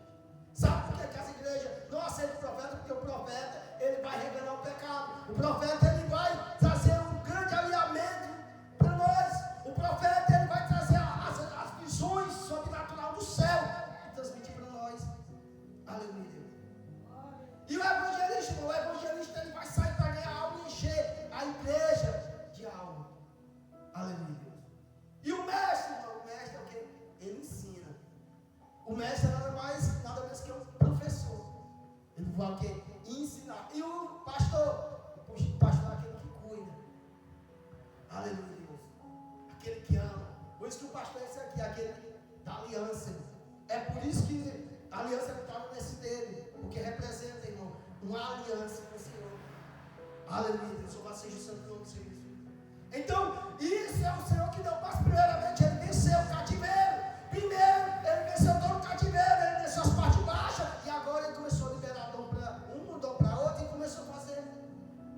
Sabe por que as igrejas não aceitam o profeta? Porque o profeta, ele vai revelar o pecado. O profeta, ele vai trazer um grande alinhamento para nós. O profeta, ele vai trazer as visões sobrenaturais do céu e transmitir para nós. Aleluia, Deus. E o evangelista, ele vai sair para ganhar algo e encher a igreja de algo. Aleluia, Deus. E o mestre, irmão, o mestre é o que? Ele ensina. O mestre é nada menos que um professor. Ele vai o quê? Ensinar. E o pastor é aquele que cuida. Aleluia, Deus. Aquele que ama. Por isso que o pastor é esse aqui, aquele da aliança. É por isso que a aliança estava nesse dele. Porque representa, irmão, uma aliança com o Senhor. Aleluia, Deus. Louvado seja o santo nome do Senhor. Então, isso é o Senhor que deu paz. Primeiramente, ele venceu o cativeiro. Primeiro, ele venceu todo o cativeiro. Ele desceu as partes baixas. E agora ele começou a liberar dom para um, dom para outro. E começou a fazer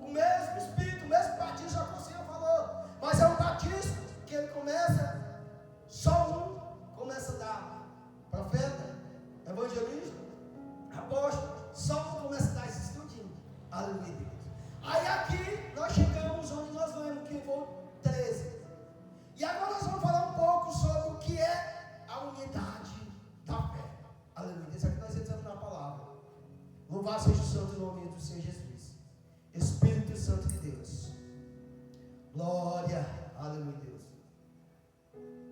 o mesmo Espírito, o mesmo batismo, já que o Senhor falou. Mas é um batismo que ele começa, só um começa a dar. Profeta, evangelista, apóstolo, só um começa a dar esse estudinho. Aleluia, Deus. Aí aqui nós chegamos onde nós vamos, que foi 13. E agora nós vamos falar um pouco sobre o que é a unidade da fé. Aleluia. Isso aqui nós entramos na palavra. Louvado seja o santo nome do Senhor Jesus. Espírito Santo de Deus. Glória. Aleluia, Deus.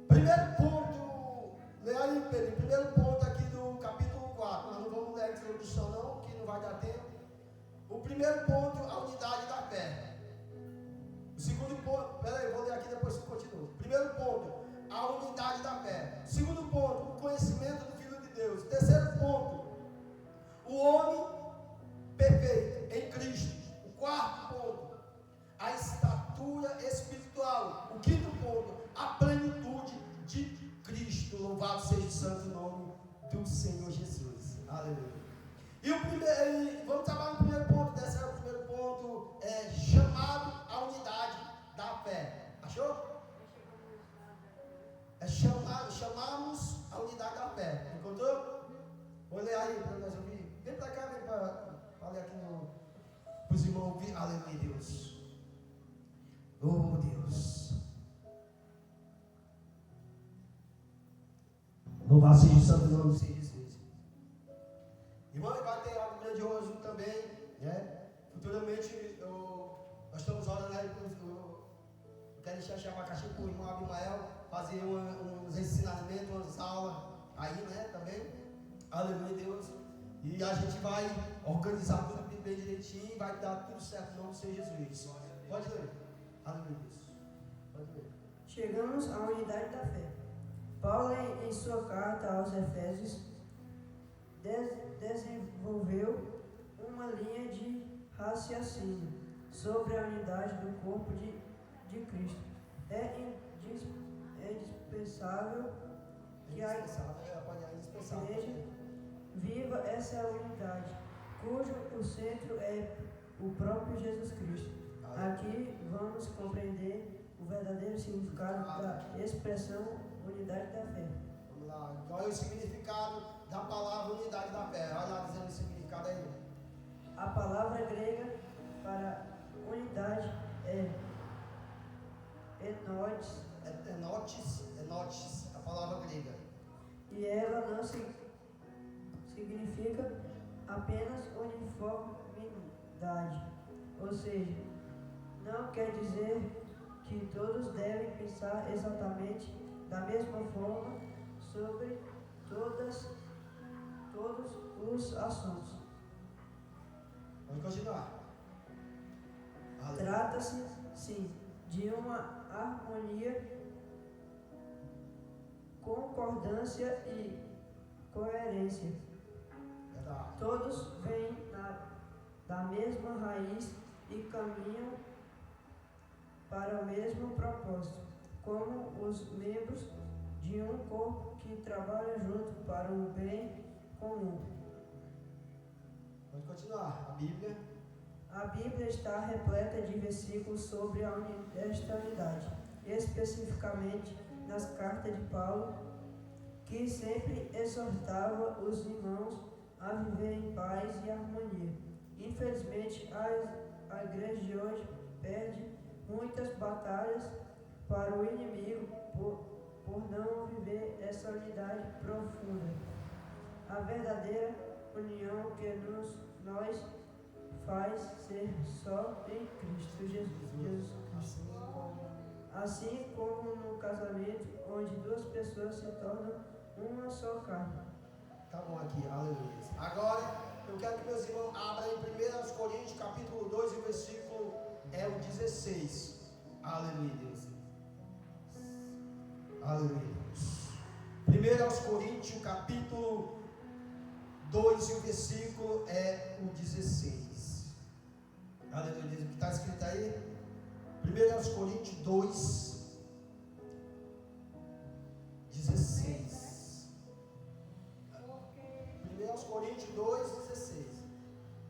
Primeiro ponto. Leia aí, Pedro. Primeiro ponto aqui do capítulo 4. Nós não vamos ler a introdução não, que não vai dar tempo. O primeiro ponto, a unidade da fé. O segundo ponto, peraí, vou ler aqui depois que continua. Primeiro ponto, a unidade da fé. Segundo ponto, o conhecimento do Filho de Deus. Terceiro ponto, o homem perfeito em Cristo. O quarto ponto, a estatura espiritual. O quinto ponto, a plenitude de Cristo. Louvado seja o santo nome do Senhor Jesus. Aleluia. E o primeiro, vamos trabalhar no primeiro ponto, desse é o primeiro ponto, chamado à unidade da fé. Achou? Chamamos a unidade da fé. Encontrou? Vou ler aí para nós ouvir. Vem para cá, vem para ler aqui para os irmãos ouvir. Aleluia, Deus. Oh, Deus. Louvado seja o santo nome do Senhor Jesus. Irmão, vai ter algo grandioso também, né? Futuramente, nós estamos orando aí, eu quero ele tinha abacaxi com o irmão Abimael, fazia uns ensinamentos, umas aulas aí, né, também. Aleluia, Deus. E a gente vai organizar tudo bem direitinho, vai dar tudo certo no nome do Senhor Jesus. Pode ler. Aleluia, Deus. Pode ler. Chegamos à unidade da fé. Paulo, em sua carta aos Efésios, desenvolveu uma linha de raciocínio sobre a unidade do corpo de Cristo. É indispensável que a igreja viva essa unidade, cujo o centro é o próprio Jesus Cristo. Aqui vamos compreender o verdadeiro significado da expressão unidade da fé. Vamos lá, qual é o significado da palavra unidade da fé? Olha lá dizendo o significado aí. A palavra grega para unidade é enotes, a palavra grega. E ela não significa apenas uniformidade, ou seja, não quer dizer que todos devem pensar exatamente da mesma forma sobre todos os assuntos. Vamos continuar. Trata-se, sim, de uma harmonia, concordância e coerência. Verdade. Todos vêm da mesma raiz e caminham para o mesmo propósito, como os membros de um corpo que trabalha junto para o bem comum. Pode continuar. A Bíblia está repleta de versículos sobre esta unidade, especificamente nas cartas de Paulo, que sempre exortava os irmãos a viver em paz e harmonia. Infelizmente, a igreja de hoje perde muitas batalhas para o inimigo por não viver essa unidade profunda. A verdadeira união que nós faz ser só em Cristo Jesus. Assim como no casamento, onde duas pessoas se tornam uma só carne. Tá bom aqui, aleluia. Agora, eu quero que meus irmãos abram em 1 Coríntios, capítulo 2, o versículo é o 16. Aleluia, Deus. Aleluia, Deus. 1 Coríntios, capítulo 2, e o versículo é o 16. Aleluia, Deus. O que está escrito aí? 1 Coríntios 2, 16. 1 Coríntios 2, 16.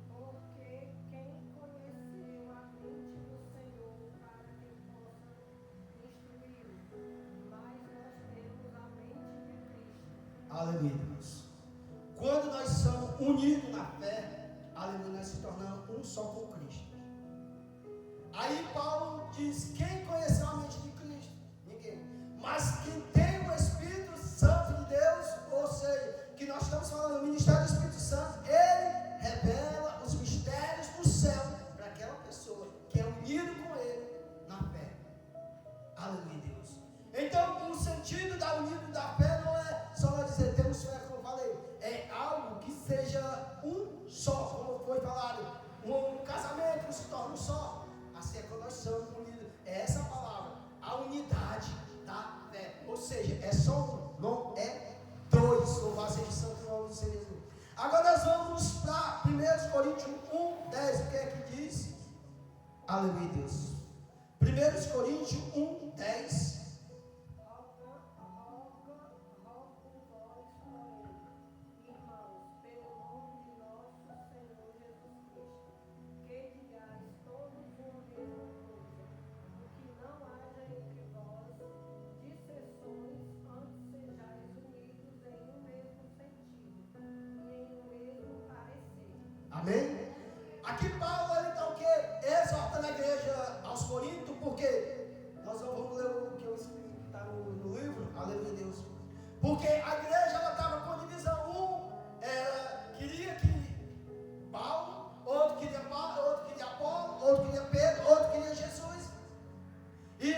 Porque quem conheceu a mente do Senhor para que possa instruí-lo, mas nós temos a mente de Cristo. Aleluia, Deus. Quando nós somos unidos na fé, aleluia, nós se tornamos um só com Cristo. Aí Paulo diz: quem conheceu a mente de Cristo? Ninguém. Mas quem tem o Espírito Santo de Deus, ou seja, que nós estamos falando do ministério do Espírito Santo, ele revela os mistérios do céu para aquela pessoa que é unido com ele na fé. Aleluia, Deus. Então, o sentido da unido da fé não é só nós dizer temos fé, como eu falei, é algo que seja um só, como foi falado, um casamento se torna um só. Assim é quando nós somos unidos. É essa palavra, a unidade da fé. Ou seja, é só um, não é dois. Louvado seja o santo nome do Senhor Jesus. Agora nós vamos para 1 Coríntios 1, 10. O que é que diz? Aleluia, Deus. 1 Coríntios 1, 10. Amém? Aqui Paulo ele está o quê? Exortando a igreja aos Coríntios, porque nós não vamos ler o que eu escrevi que está no livro, aleluia, Deus. Porque a igreja ela estava com divisão. Queria que Paulo, outro queria Apolo, outro queria Pedro, outro queria Jesus. E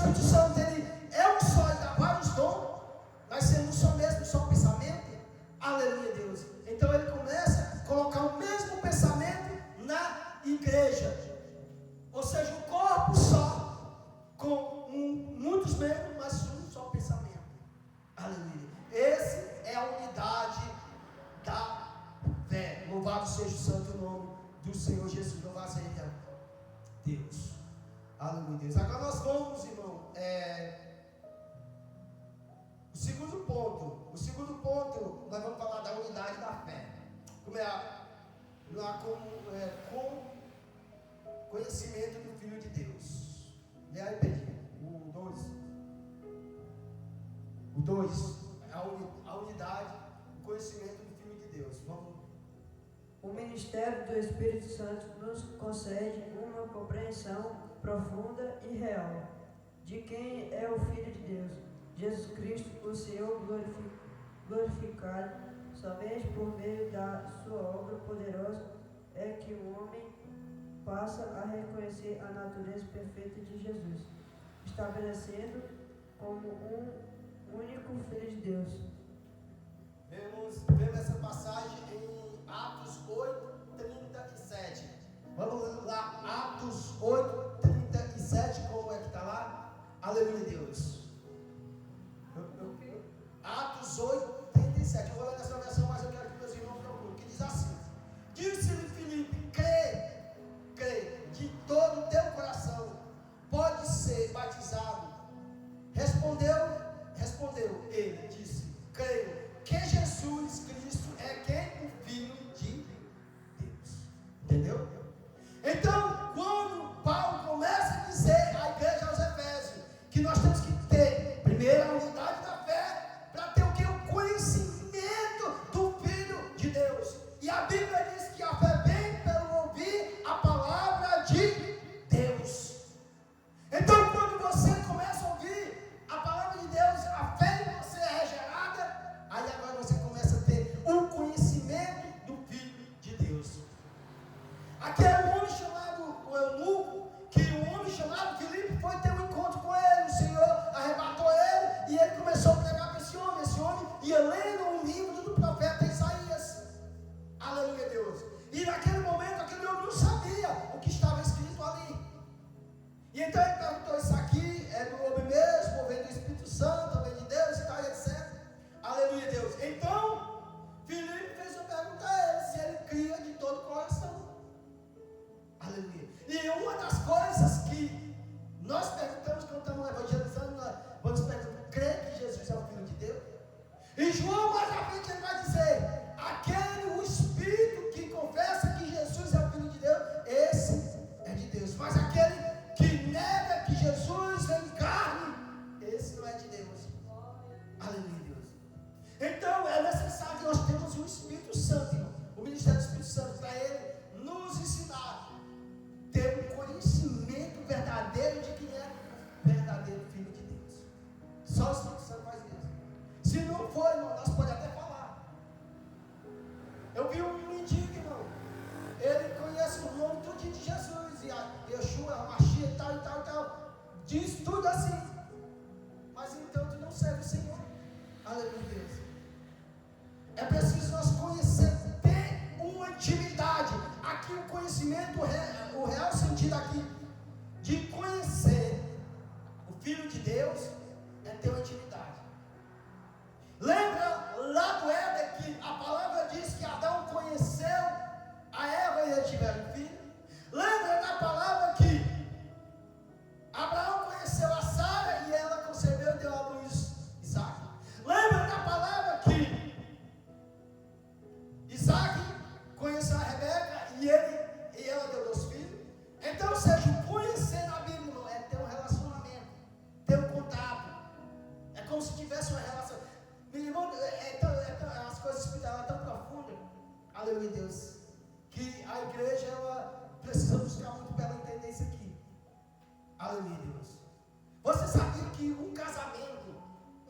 Espírito Santo, ele é um só e dá vários dons, mas sendo um só mesmo, um só pensamento. Aleluia, Deus. Então ele começa a colocar o mesmo pensamento na igreja. Ou seja, um corpo só, com muitos membros, mas um só pensamento. Aleluia. Essa é a unidade da fé. Louvado seja o santo nome do Senhor Jesus. Louvado seja Deus. Aleluia, Deus. Agora nós vamos, irmão, o segundo ponto, nós vamos falar da unidade da fé. Como com conhecimento do Filho de Deus. E aí, Pedro, o 2, a unidade, o conhecimento do Filho de Deus. Vamos. O ministério do Espírito Santo nos concede uma compreensão profunda e real de quem é o Filho de Deus, Jesus Cristo, o Senhor glorificado. Somente por meio da sua obra poderosa é que o homem passa a reconhecer a natureza perfeita de Jesus, estabelecendo como um único Filho de Deus. Vemos essa passagem em Atos 8:37. Vamos lá, Atos 8:37, como é que está lá? Aleluia, Deus. Atos 8:37. Eu vou ler nessa versão, mas eu quero que meus irmãos procurem. Que diz assim: disse-lhe Filipe, crê, de todo o teu coração pode ser batizado. Respondeu ele, disse: creio que Jesus Cristo é quem? O Filho de Deus. Entendeu? Então, quando Paulo começa a dizer à igreja aos Efésios que nós temos que ter, primeiro, a unidade da fé, para ter o que? O conhecimento do Filho de Deus. E a Bíblia diz que a fé vem pelo ouvir a palavra de Deus. Então, quando você começa a ouvir a palavra de Deus, a fé em você é gerada, aí agora você começa a ter o conhecimento do Filho de Deus. Aquele homem chamado eunuco, que um homem chamado Filipe foi ter um encontro com ele, o Senhor arrebatou ele e ele começou a pregar para esse homem ia lendo um livro do profeta Isaías. Aleluia, Deus. E naquele momento aquele homem não sabia o que estava escrito ali. E então ele perguntou: isso aqui é do homem mesmo, ou vem do Espírito Santo, ou vem de Deus e tal, e etc. Aleluia, Deus. Então Filipe fez uma pergunta a ele, se ele cria de todo o coração. Aleluia. E uma das coisas que nós perguntamos quando estamos evangelizando, nós vamos perguntar: crê que Jesus é o Filho de Deus? E João mais à frente ele vai dizer: o Espírito que confessa que Jesus é o Filho de Deus, esse é de Deus. Mas aquele que nega que Jesus vem em carne, esse não é de Deus. Aleluia, Deus. Então é necessário que nós tenhamos o Espírito Santo, irmão, o ministério do Espírito Santo, para ele nos ensinar, ter um conhecimento verdadeiro de quem é o verdadeiro Filho de Deus. Só o Espírito Santo faz isso. Se não for, irmão, nós podemos até falar. Eu vi um mendigo, irmão, ele conhece o nome tudo de Jesus, e a Yeshua, a Machia e tal, diz tudo assim, mas então tu não serve o Senhor. Aleluia, Deus. É preciso nós conhecer, ter uma intimidade. Aqui o conhecimento, o real sentido aqui de conhecer o Filho de Deus é ter uma intimidade. Lembra lá do Éden que a palavra diz que Adão conheceu a Eva e eles tiveram um filho? Lembra na palavra que Abraão conheceu a Sara e ela concebeu e deu à luz Isaac? Lembra na palavra que Isaac conheceu a Rebeca e ela deu 2 filhos? Então, ou seja, o conhecer na Bíblia, irmão, é ter um relacionamento, ter um contato. É como se tivesse uma relação. Meu irmão, as coisas espirituais são tão profundas, aleluia, Deus, que a igreja ela precisa buscar muito para ela entender isso aqui. Aleluia, Deus. Você sabia que um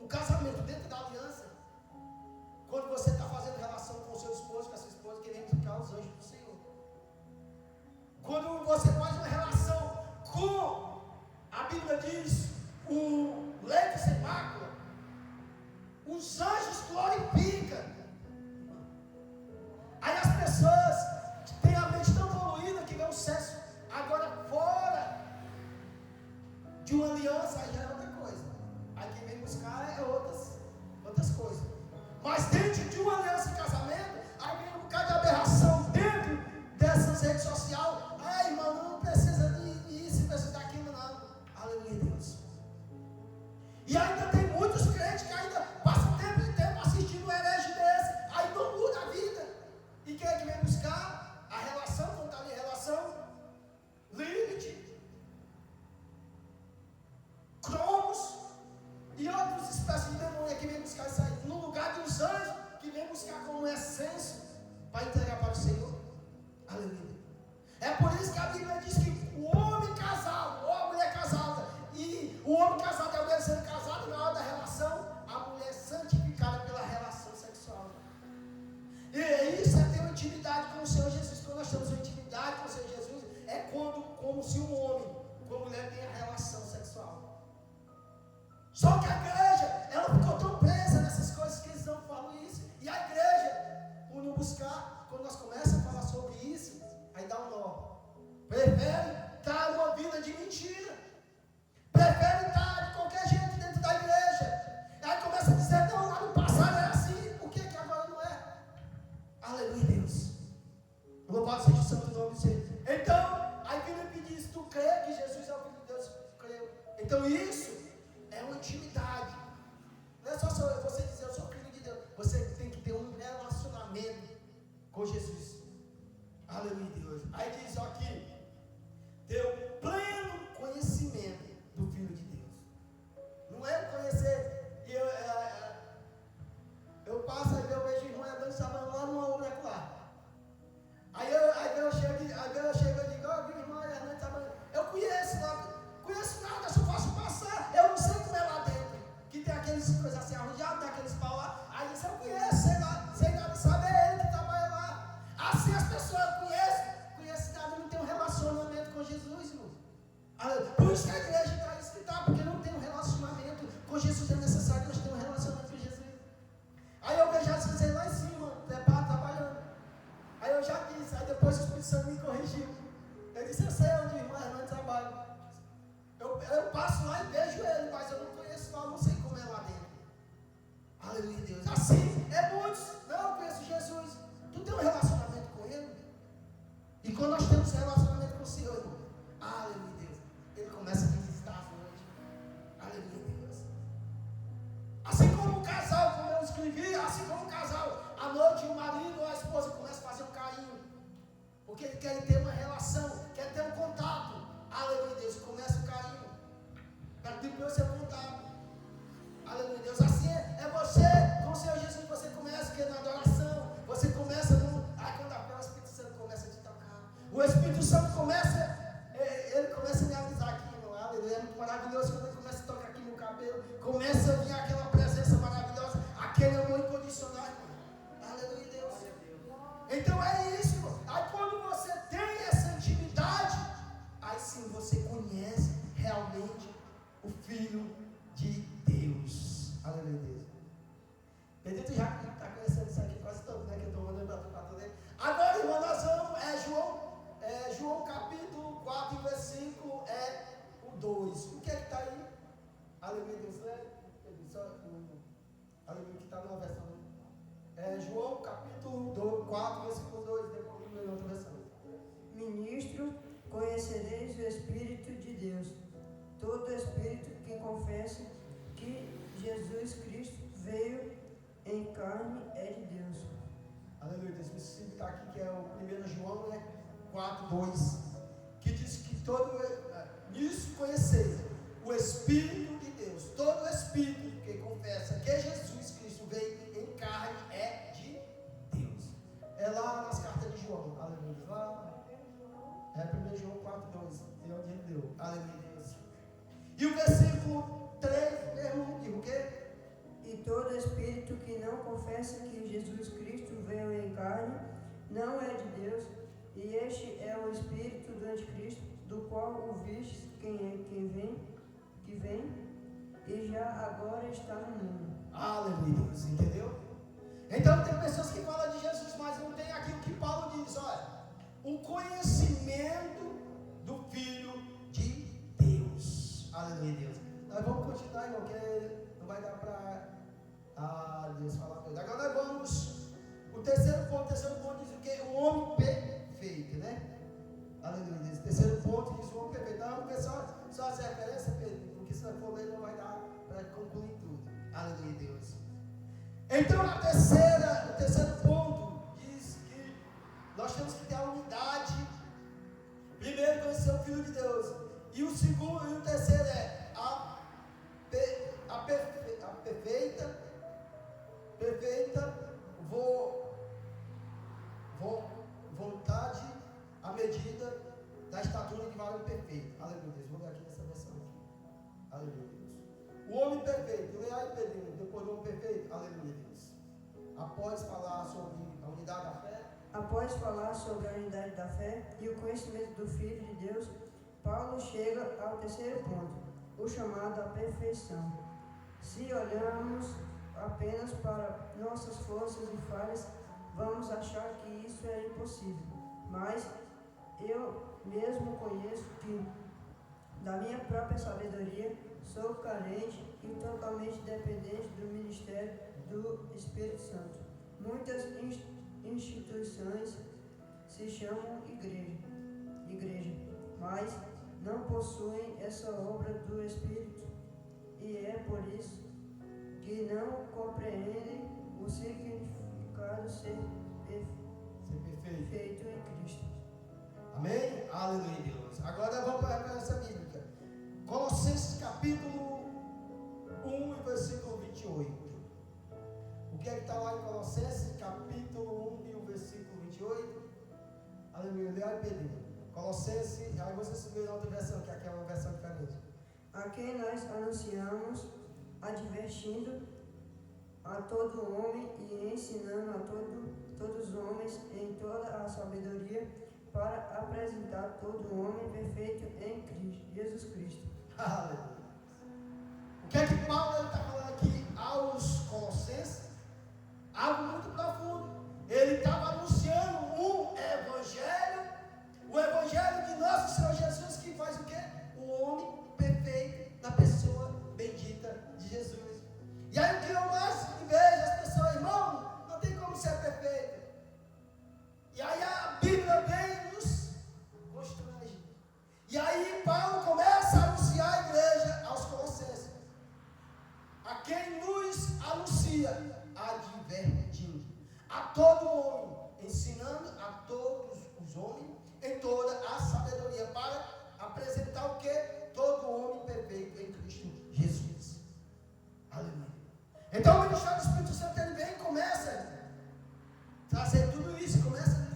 casamento dentro da aliança, quando você está fazendo relação com o seu esposo, com a sua esposa, querendo ficar os anjos do Senhor. Quando você faz uma relação com, a Bíblia diz, um leite sem mácula, os anjos glorificam. Aí as pessoas têm a mente tão poluída que vê o sexo agora fora de uma aliança, aí já é outra coisa. Aí quem vem buscar é outras coisas. Mas dentro de uma aliança de casamento, aí vem um bocado de aberração dentro dessas redes sociais. Ai, irmão, não precisa disso, precisa daquilo, não. Aleluia, Deus. E ainda tem muitos crentes que ainda passam tempo e tempo assistindo um herege desse, aí não muda a vida. E quem é que vem buscar? A relação, quando está ali a relação, Lilith, Cromos e outras espécies de demônio que vem buscar isso aí, no lugar dos anjos que vem buscar como essência para entregar para o Senhor. Aleluia. É por isso que a Bíblia diz que o homem casado ou a mulher casada, e o homem casado e a mulher sendo casada, na hora da relação, a mulher é santificada pela relação sexual. E isso é ter uma intimidade com o Senhor Jesus. Quando nós temos uma intimidade com o Senhor Jesus, é como se um homem com a mulher tem a relação sexual. Só que a igreja, ela ficou tão presa nessas coisas que eles não falam isso. E a igreja, por não buscar, quando nós começamos a falar sobre isso, aí dá um nó. Prefere estar numa vida de mentira. Prefere estar de qualquer jeito dentro da igreja. Aí começa a dizer, não, lá no passado era assim, por que agora não é? Aleluia, Deus. Louvado seja o santo nome do Senhor. Então, aí Filipe diz, tu crê que Jesus é o Filho de Deus? Creu. Então isso é uma intimidade. Não é só você dizer, eu sou filho de Deus. Você tem que ter um relacionamento com Jesus. Aleluia, Deus. Aí diz aqui, deu pleno conhecimento do Filho de Deus. Não é conhecer, e eu passo e eu vejo irmão andando sabendo lá numa obra lá. Aí eu chego e digo, ó, irmão, Hernandes sabendo. Eu conheço lá, conheço nada, só faço passar. Eu não sei como é lá dentro. Que tem aqueles coisas assim arranjadas, tem aqueles pau lá. Aí diz, eu conheço, sei nada, sabe, é ele que trabalha lá. Assim as pessoas conhecem nada, não tem um relacionamento com Jesus, irmão. Por isso que a igreja está escrita, porque não tem um relacionamento com Jesus. É necessário nós termos um relacionamento com Jesus. Aí eu vejo Jesus lá em cima, trabalhando. Aí eu já disse, aí depois o Espírito Santo me corrigiu. Eu disse, eu sei onde o irmão Hernandes trabalha. Eu passo lá e vejo ele, mas eu não conheço lá, não sei como é lá dentro. Aleluia, Deus. Assim é muitos. Não, eu conheço Jesus. Tu tem um relacionamento com ele? E quando nós temos um relacionamento com o Senhor, irmão, aleluia, Deus, ele começa a visitar a noite. Aleluia, Deus. Assim como o casal, como eu escrevi, assim como o casal, à noite o marido ou a esposa começa a fazer um carinho, porque ele quer ter uma relação, quer ter um contato. Aleluia, Deus, começa o carinho, para depois seu contato. Aleluia, Deus, assim é você, com o Senhor Jesus, você começa que na adoração, você começa aí quando a Espírito Santo começa a te tocar, o Espírito Santo ele começa a me avisar aqui, irmão, aleluia, é muito maravilhoso quando ele começa a tocar aqui no cabelo, começa a vir aquela presença maravilhosa, aquele amor incondicional, irmão. Aleluia, Deus. Então é isso, irmão. Aí quando você tem essa intimidade, aí sim você conhece realmente o Filho de Deus. Aleluia, Deus. Pedrito já está conhecendo isso aqui quase todo, né? Que eu estou mandando para todo ele. Agora, irmão, nós vamos, João capítulo 4, versículo o 2. O que é que está aí? Aleluia, Deus. Aleluia, que está numa versão. João capítulo 4, versículo 2. Depois em outra versão. Ministro, conhecereis o Espírito de Deus. Todo espírito que confessa que Jesus Cristo veio em carne é de Deus. Aleluia, Deus. Esse versículo está aqui, que é o 1 João 4, 2. Que diz que nisso conheceis o Espírito de Deus. Todo espírito que confessa que Jesus Cristo veio em carne é de Deus. É lá nas cartas de João. Aleluia. Lá. 1 João 4, 2. É onde ele deu. Aleluia, Deus. E o versículo 3 mesmo diz o quê? E todo espírito que não confessa que Jesus Cristo veio em carne não é de Deus. E este é o espírito do anticristo, do qual ouvistes que vem, e já agora está no mundo. Aleluia, Deus, entendeu? Então tem pessoas que falam de Jesus, mas não tem aquilo que Paulo diz, olha, o conhecimento do Filho de Deus. Aleluia, Deus. Nós vamos continuar, irmão, porque não vai dar para Deus falar tudo. Agora nós vamos, o terceiro ponto diz o quê? O homem perfeito, né? Aleluia, Deus. O terceiro ponto diz o homem perfeito. Então vamos ver só as referências, Pedro, porque se nós for ler não vai dar para concluir tudo. Aleluia, Deus. Então o terceiro ponto diz que nós temos que ter a unidade. Primeiro conhecer o Filho de Deus. E o segundo e o terceiro é a perfeita vontade à medida da estatura de varão perfeito. Aleluia, Deus. Vou ver aqui nessa versão aqui. Aleluia, Deus. O homem perfeito. Leia aí, Pedrinho, depois do homem perfeito. Aleluia, Deus. Após falar sobre a unidade da fé. Após falar sobre a unidade da fé e o conhecimento do Filho de Deus, Paulo chega ao terceiro ponto, o chamado à perfeição. Se olharmos apenas para nossas forças e falhas, vamos achar que isso é impossível. Mas eu mesmo conheço que, da minha própria sabedoria, sou carente e totalmente dependente do ministério do Espírito Santo. Muitas instituições se chamam igreja, mas não possuem essa obra do Espírito, e é por isso que não compreendem o significado de ser perfeito em Cristo. Amém? Aleluia, Deus. Agora vamos para a referência bíblica. Colossenses capítulo 1 e versículo 28. O que é que está lá em Colossenses capítulo 1 e o versículo 28? Aleluia, leia Pedro. Colossenses, aí você se vê na outra versão, que aqui é uma versão diferente. A quem nós anunciamos, advertindo a todo homem e ensinando a todos os homens em toda a sabedoria, para apresentar todo homem perfeito em Cristo, Jesus Cristo. Aleluia. O que é que Paulo está falando aqui aos Colossenses? Algo muito profundo. Ele estava anunciando o Evangelho de nosso Senhor Jesus, que faz o quê? O homem perfeito na pessoa bendita de Jesus. E aí o que eu mais vejo as pessoas, irmão, não tem como ser perfeito. E aí a Bíblia vem nos constrange. E aí Paulo começa a anunciar a igreja aos Colossenses. A quem nos anuncia, advertindo a todo homem, ensinando a todos os homens em toda a sabedoria, para apresentar o que? Todo homem perfeito em Cristo Jesus. Aleluia. Então o ministério do Espírito Santo, ele vem e começa a trazer tudo isso, começa a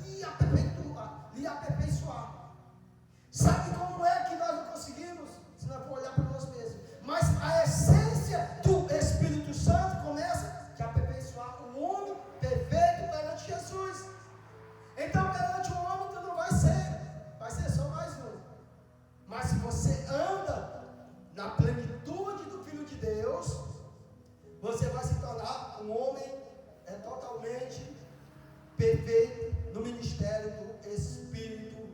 lhe aperfeiçoar. Sabe como é que nós não conseguimos? Se nós for olhar para nós mesmos. Mas a essência do Espírito Santo começa a aperfeiçoar o homem perfeito perante Jesus. Então perante o homem tu não vai ser só mais um. Mas se você anda na plenitude do Filho de Deus, você vai se tornar um homem totalmente perfeito no ministério do Espírito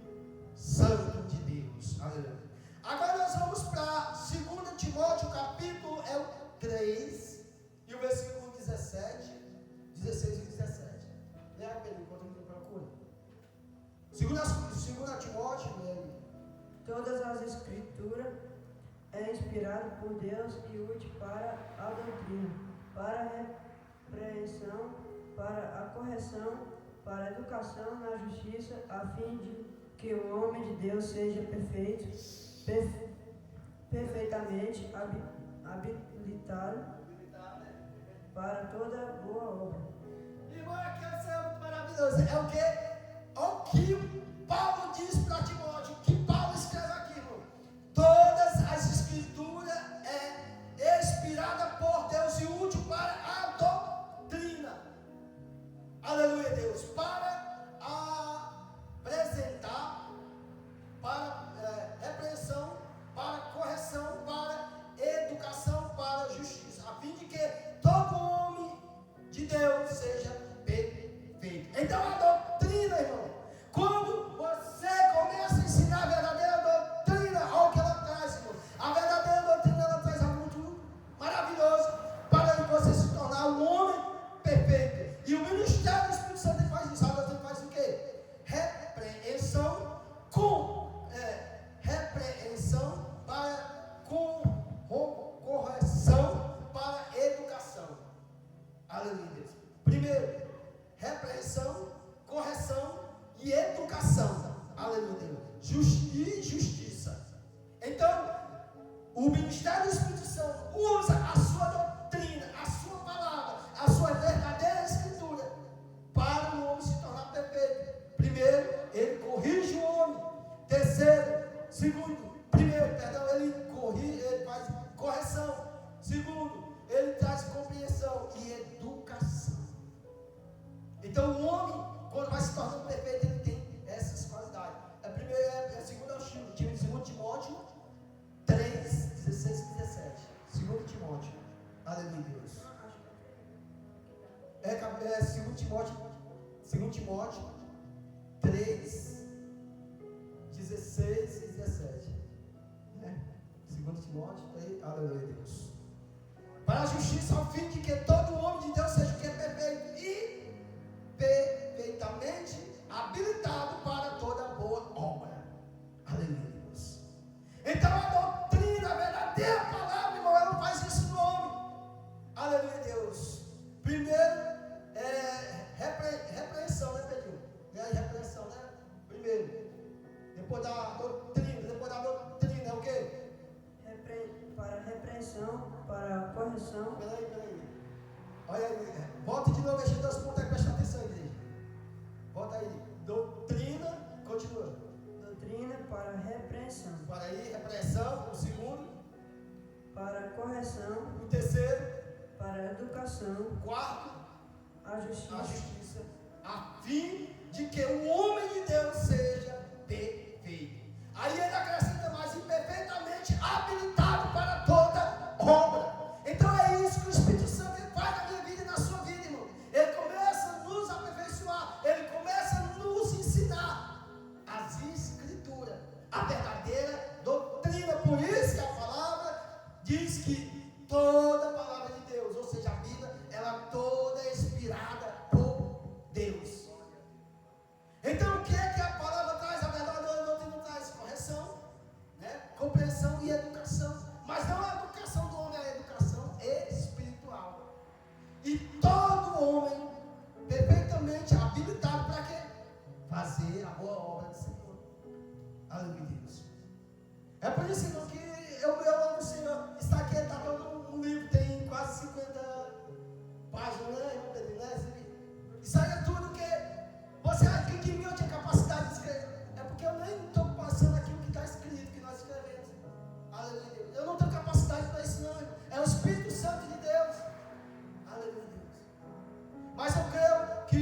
Santo de Deus. Aleluia. Agora nós vamos para 2 Timóteo, capítulo 3, e o versículo 16 e 17. Leia Pedro, enquanto eu procuro. 2 Timóteo, leia. Todas as Escrituras é inspirado por Deus e útil para a doutrina, para a repreensão, para a correção, para a educação na justiça, a fim de que o homem de Deus seja perfeito, perfeitamente habilitado para toda boa obra. Irmão, aqui é muito maravilhoso. É o que? O que Paulo diz para Timóteo, o que Paulo escreve aqui, irmão. Todas as Escrituras é inspirada por Deus e útil para a doutrina. Aleluia, Deus. Para apresentar, para repreensão, para correção, para educação, para de justiça. Então, o ministério do Espírito Santo usa a sua doutrina, a sua palavra, a sua verdadeira escritura para o homem se tornar perfeito. Primeiro, ele corrige o homem. Ele faz correção. Segundo, ele traz compreensão e educação. Então, o homem, quando vai se tornando perfeito, ele tem essas qualidades. Segundo Timóteo 3, 16 e 17. Segundo Timóteo. Aleluia, Deus. Segundo Timóteo 3, 16 e 17. Segundo Timóteo 3, aleluia, Deus. Para a justiça, ao fim de que todo homem de Deus seja o que é perfeito e perfeitamente habilitado para toda boa obra. Aleluia, Deus. Então a doutrina, a verdadeira palavra, irmão, ela não faz isso no homem. Aleluia, Deus. Primeiro, repreensão, né, Pedrinho? Repreensão, né? Primeiro. Depois da doutrina, é o quê? Para repreensão, para correção. Peraí. Olha aí. Volta de novo, deixa Deus pontos aí, presta atenção, igreja. Volta aí. Doutrina, continua. Doutrina para repreensão. Para aí, repreensão. O segundo. Para correção. O terceiro. Para educação. O quarto. A justiça. A fim de que o homem de Deus seja perfeito. Aí ele acrescenta mais, imperfeitamente habilitado para toda obra. Então é isso que o Espírito Santo faz na minha vida e na sua vida, irmão. Ele começa a nos aperfeiçoar, ele começa a nos ensinar as Escrituras, a verdadeira doutrina. Por isso que a palavra diz que toda a palavra de Deus, ou seja, a Bíblia, ela toda é inspirada por Deus. Então o que é que a palavra traz? A verdadeira doutrina traz correção, né? Compreensão e educação. Mas não a educação do homem, é a educação espiritual. E todo homem perfeitamente habilitado para quê? Fazer a boa obra do Senhor. Aleluia, Deus. É por isso, irmão, que eu amo o Senhor. Está aqui, está todo um livro, tem quase 50 páginas, né, irmão Pedro? Isso aí é tudo que você acha que em mim eu tinha capacidade de escrever. É porque eu nem estou passando aqui o que está escrito, que nós escrevemos. Aleluia, Deus. Eu não tenho capacidade para isso, não, irmão. É o Espírito Santo de Deus. Aleluia, Deus. Mas eu creio que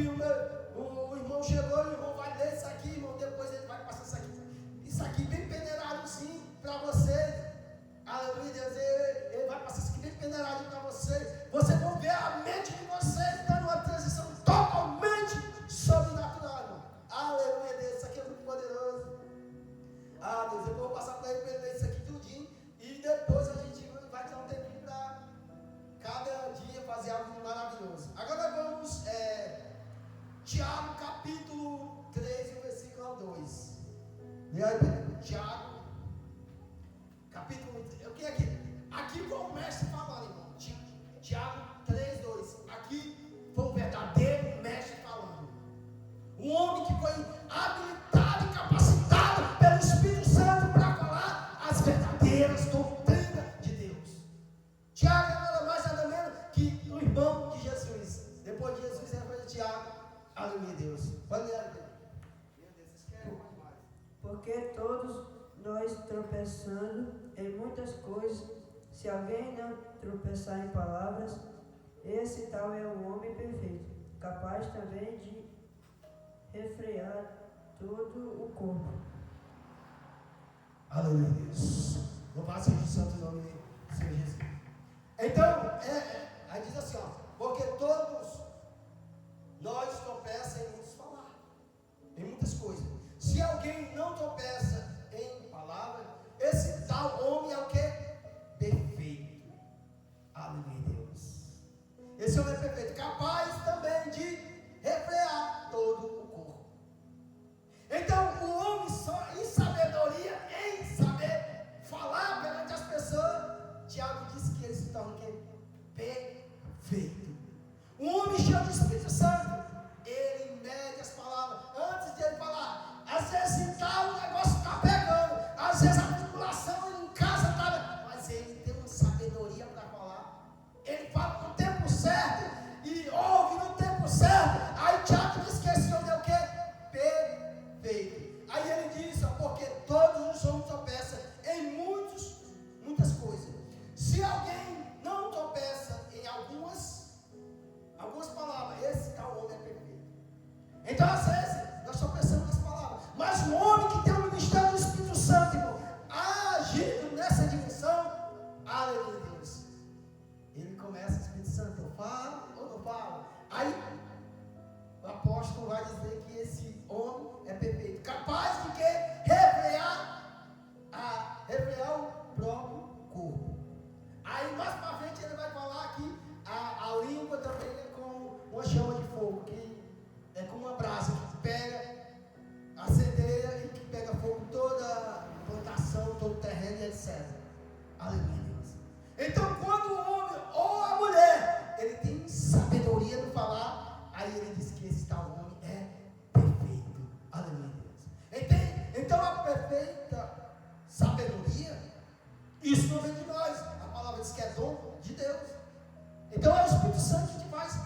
o irmão chegou e o irmão vai ler isso aqui, irmão. Depois ele vai passar isso aqui. Isso aqui bem peneiradozinho para vocês. Aleluia, Deus. Ele vai passar isso aqui bem peneirado para vocês. Vocês vão ver a mente de vocês dando uma transição totalmente sobrenatural, irmão. Aleluia, Deus. Isso aqui é muito poderoso. Ah, Deus, eu vou passar para ele ler isso aqui tudinho. E depois a gente vai ter um tempinho para cada dia fazer algo maravilhoso. Agora vamos, Tiago capítulo 3, versículo 2. Leia aí, Pedro. Tiago, capítulo 3. O que é aqui? Aqui foi o mestre falando, irmão. Tiago 3, 2. Aqui foi o verdadeiro mestre falando. Um homem que foi habilitado e capacitado pelo Espírito Santo para falar as verdadeiras doutrinas de Deus. Tiago é nada mais nada menos que o irmão de Jesus. Depois de Jesus é Tiago. Aleluia, Deus. Pode ler, Deus. Meu Deus, vocês querem mais. Porque todos nós tropeçando em muitas coisas, se alguém não tropeçar em palavras, esse tal é o homem perfeito, capaz também de refrear todo o corpo. Aleluia, Deus. Louvado seja o santo nome do Senhor Jesus. Então, aí diz assim, ó, porque todos nós tropeçamos em muitos falar, em muitas coisas. Se alguém não tropeça em palavra, esse tal homem é o que? Perfeito. Aleluia, Deus. Esse homem é perfeito, capaz também de refrear todo o corpo. Então, o homem só em sabedoria, em saber falar perante as pessoas, Tiago disse que ele se torna o quê? vezes a tribulação em casa está, mas ele tem uma sabedoria para falar. Ele fala no tempo certo e ouve no tempo certo. Aí Tiago diz que esse homem é o quê? Perfeito. Aí ele diz, ó, porque todos os homens tropeçam em muitas coisas. Se alguém não tropeça em algumas palavras, esse tal homem é perfeito. Então às vezes nós tropeçamos nas palavras, mas um homem que tem o ministério do Espírito Santo, irmão, agindo nessa dimensão, aleluia Deus, ele começa, o Espírito Santo, eu falo ou não falo? Aí o apóstolo vai dizer que esse homem é perfeito, capaz de que refrear o próprio corpo. Aí mais para frente ele vai falar que a língua também é como uma chama de fogo, que é como uma brasa que pega, acendeia e que pega fogo toda a plantação, todo o terreno e etc. Aleluia Deus. Então quando o homem ou a mulher, ele tem sabedoria no falar, aí ele diz que esse tal homem é perfeito. Aleluia Deus. Então a perfeita sabedoria, isso não vem de nós. A palavra diz que é dom de Deus. Então é o Espírito Santo que te faz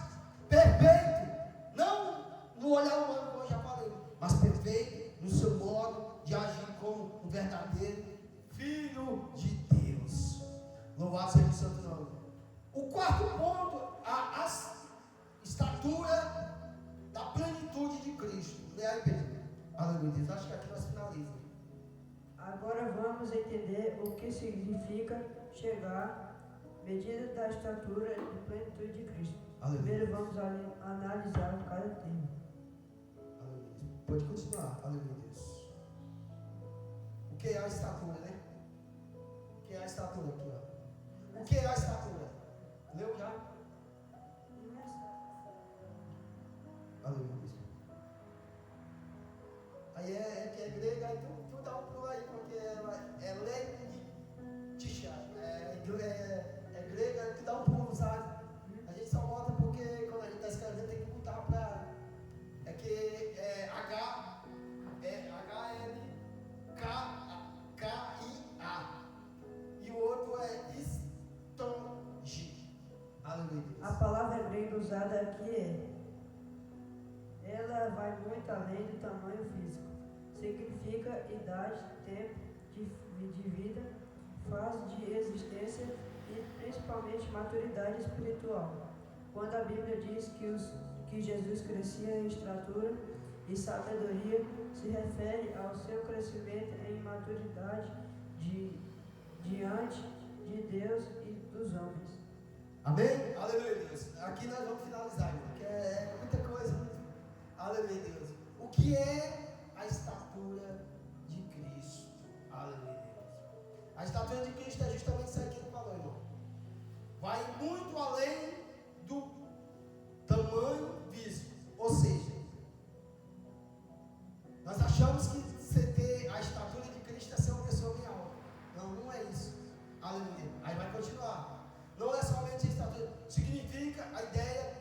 perfeito. Não no olhar humano, como eu já falei, mas perfeito no seu modo de agir como um verdadeiro filho de Deus. Louvado seja o santo nome. O quarto ponto, a estatura da plenitude de Cristo. Leia aí, Pedro. Aleluia Deus. Acho que aqui nós finalizamos. Agora vamos entender o que significa chegar à medida da estatura de plenitude de Cristo. Aleluia. Primeiro vamos analisar cada tema. Aleluia. Pode continuar. Aleluia Deus. O que é a estatura, né? O que é a estatura aqui, ó? O que é a estatura? Leu já? Aleluia Deus. Aí que é grega, aí tu dá um pulo aí, porque ela é legnitisha. É grega, tu dá um pulo, sabe? A gente só bota porque quando a gente está escrevendo tem que botar para. É que é HLKIA. E o outro é estongi. Aleluia. A palavra grega usada aqui ela vai muito além do tamanho físico. Significa idade, tempo de vida, fase de existência e principalmente maturidade espiritual. Quando a Bíblia diz que Jesus crescia em estatura e sabedoria, se refere ao seu crescimento em maturidade diante de Deus e dos homens. Amém? Aleluia, Deus. Aqui nós vamos finalizar, porque é muita coisa. Aleluia, Deus. O que é a estatura de Cristo? Aleluia, Deus. A estatura de Cristo é justamente isso aí que ele falou, irmão. Vai muito além do tamanho físico. Ou seja, nós achamos que você ter a estatura de Cristo é ser uma pessoa bem alta. Não, não é isso. Aleluia. Aí vai continuar. Não é somente a estatura. Significa a ideia,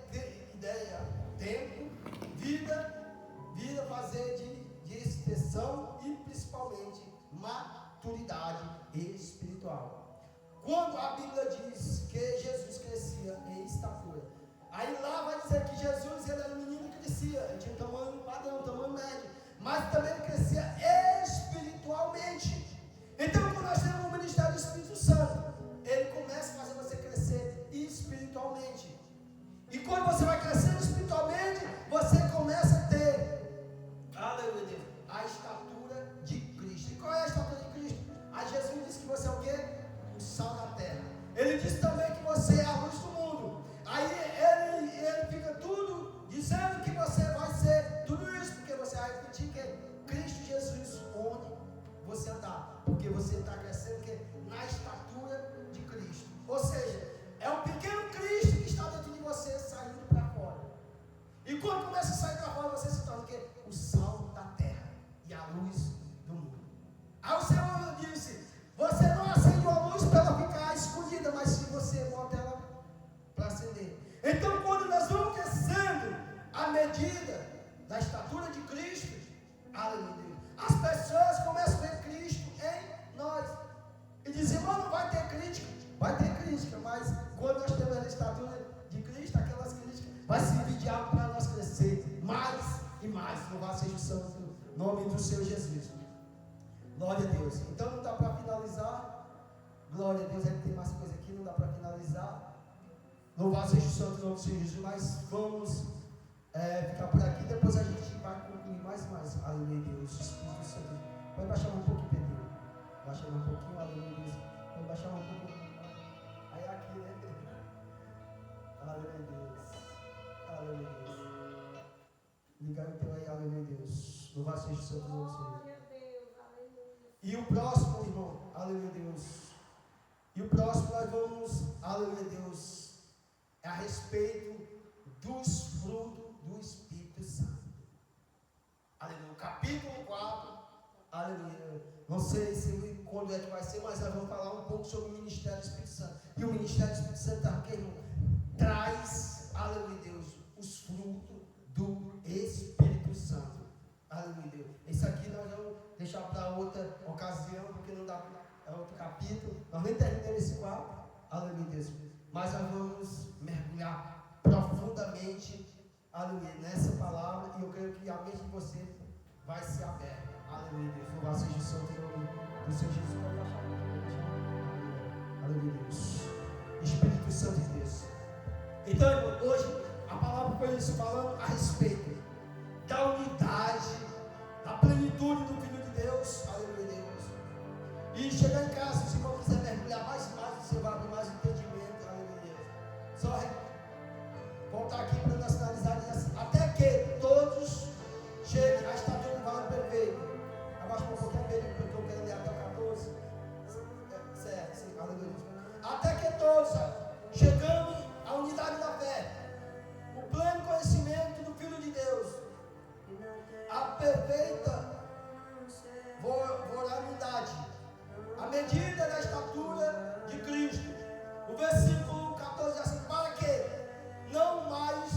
tempo, vida fazer de expressão e principalmente maturidade espiritual. Quando a Bíblia diz que Jesus crescia em estatura, aí lá vai dizer que Jesus ele era um menino que crescia, ele tinha um tamanho padrão, um tamanho médio, mas também ele crescia espiritualmente. Então quando nós temos o ministério do Espírito Santo, ele começa a fazer você crescer espiritualmente. E quando você vai crescendo espiritualmente, você começa a ter, aleluia Deus, a estatura de Cristo. E qual é a estatura de Cristo? Aí Jesus disse que você é o quê? O sal da terra. Ele disse também que você é a luz do mundo. Aí ele fica tudo dizendo que você vai ser tudo isso, porque você vai repetir que Cristo Jesus onde você andar. Porque você está crescendo que na estatura de Cristo. Ou seja, é um pequeno Cristo que está dentro de você saindo para fora. E quando começa a sair para fora, você se torna o quê? O sal da terra e a luz do mundo. Aí o Senhor disse: você não acende uma luz para ela ficar escondida, mas se você bota ela para acender. Então quando nós vamos crescendo à medida da estatura de Cristo, aleluia, as pessoas começam a ver Cristo em Em nome do Senhor Jesus. Glória a Deus. Então não dá para finalizar. Glória a Deus, é que tem mais coisa aqui, não dá para finalizar. Louvado seja o santo nome do Senhor Jesus. Mas vamos ficar por aqui. Depois a gente vai concluir mais. Aleluia, Deus. Espírito Santo. Pode baixar um pouquinho, Pedro. Baixar um pouquinho, aleluia, Deus. Pode baixar um pouquinho. Aí aqui, né? Aleluia, Deus. Aleluia, Deus. Liga então aí, aleluia, Deus. Louvado seja o santo nome do Senhor. E o próximo, irmão, aleluia, Deus. E o próximo nós vamos, aleluia, Deus, é a respeito dos frutos do Espírito Santo. Aleluia. Capítulo 4, aleluia. Não sei se quando é que vai ser, mas nós vamos falar um pouco sobre o ministério do Espírito Santo. E o ministério do Espírito Santo tá, irmão, traz, aleluia, Deus, os frutos do Espírito Santo. Aleluia, Deus. Esse aqui nós vamos deixar para outra ocasião, porque não dá, é outro capítulo. Nós nem terminamos esse quadro. Aleluia, Deus. Mas nós vamos mergulhar profundamente, aleluia, nessa palavra. E eu creio que a mente de você vai ser aberta. Aleluia, Deus. Louvado seja o santo nome do Senhor Jesus. Aleluia, Deus. Espírito Santo de Deus. Então, irmão, hoje a palavra foi isso, falando a respeito da unidade, da plenitude do Filho de Deus. Aleluia, Deus. E chegar em casa, se você quiser mergulhar mais, você vai abrir mais entendimento. Aleluia, Deus. Só voltar aqui para nós finalizar até que todos cheguem à estatura do valor perfeito. Abaixa um pouquinho dele, porque eu quero ler até o 14. Certo, sim, aleluia. Até que todos chegamos à unidade da fé, o pleno conhecimento do Filho de Deus, a perfeita moralidade, a medida da estatura de Cristo. O versículo 14 diz assim: para que não mais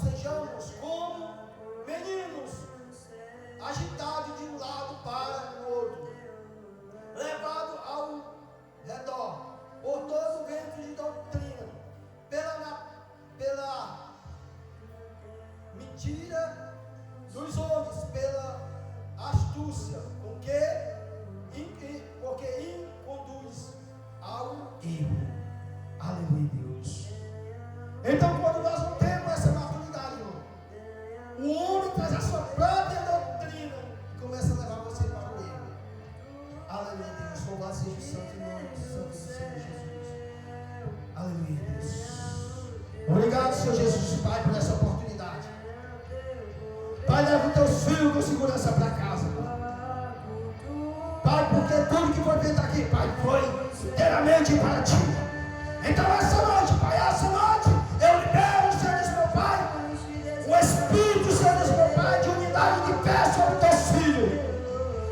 sejamos como meninos, agitados de um lado para o outro, levados ao redor por todo o vento de doutrina, pela mentira dos homens, pela astúcia, porque conduz ao erro. Aleluia, Deus. Então, quando nós não temos essa maturidade, irmão, o homem traz a sua própria doutrina e começa a levar você para o erro. Aleluia, Deus. Louvado seja o santo nome do Senhor Jesus. Aleluia, Deus. Obrigado, Senhor Jesus, Pai, por essa oportunidade. Pai, leva os teus filhos com segurança para casa. Pai, porque tudo que foi feito aqui, Pai, foi inteiramente para ti. Então, essa noite, Pai, eu libero, Senhor Deus, meu Pai, o Espírito, Senhor Deus, meu Pai, de unidade de fé sobre os teus filhos.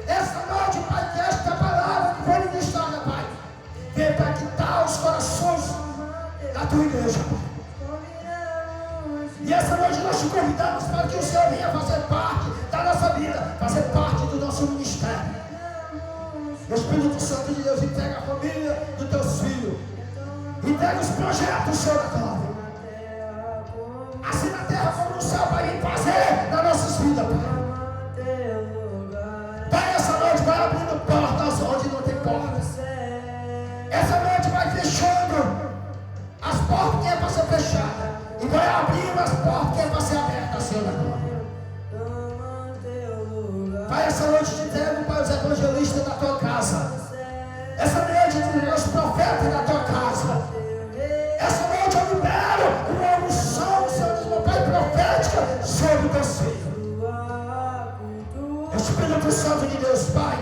Essa noite, Pai, que esta palavra que foi ministrada, Pai, vem para quitar os corações da tua igreja, Pai. E essa noite nós te convidamos para que o Senhor venha fazer parte da nossa vida, fazer parte do nosso ministério. O Espírito Santo de Deus entrega a família dos teus filhos, entrega os projetos, Senhor da glória, assim na terra como no céu, Pai, vem fazer nas nossas vidas, Pai. Pai, essa noite vai abrindo portas onde não tem portas. Essa noite vai fechando as portas que é para ser fechadas e vai abrindo as portas que é para ser abertas, Senhor da glória. Pai, essa noite te entrego, Pai, os evangelistas da tua casa. Essa noite eu te entrego os profetas da tua casa. Essa noite eu libero uma unção, Senhor, meu Pai, profética sobre você. Espírito Santo de Deus, Pai.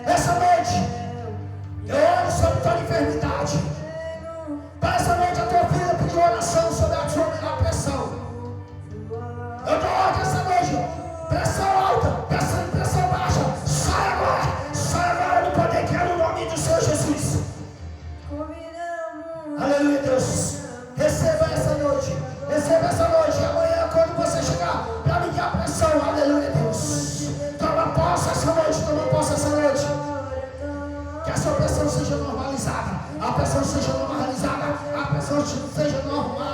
Essa noite eu oro sobre toda enfermidade. Pai, essa noite a tua filha pediu oração sobre a sua pressão. Eu dou ordem essa noite. Pressão alta, pressão baixa. Sai agora no poder que é no nome do Senhor Jesus. Aleluia, Deus. Receba essa noite. Amanhã, quando você chegar para medir a pressão, aleluia, Deus. Toma posse essa noite. Que a sua pressão seja normalizada. A pressão seja normalizada. A pressão seja normal.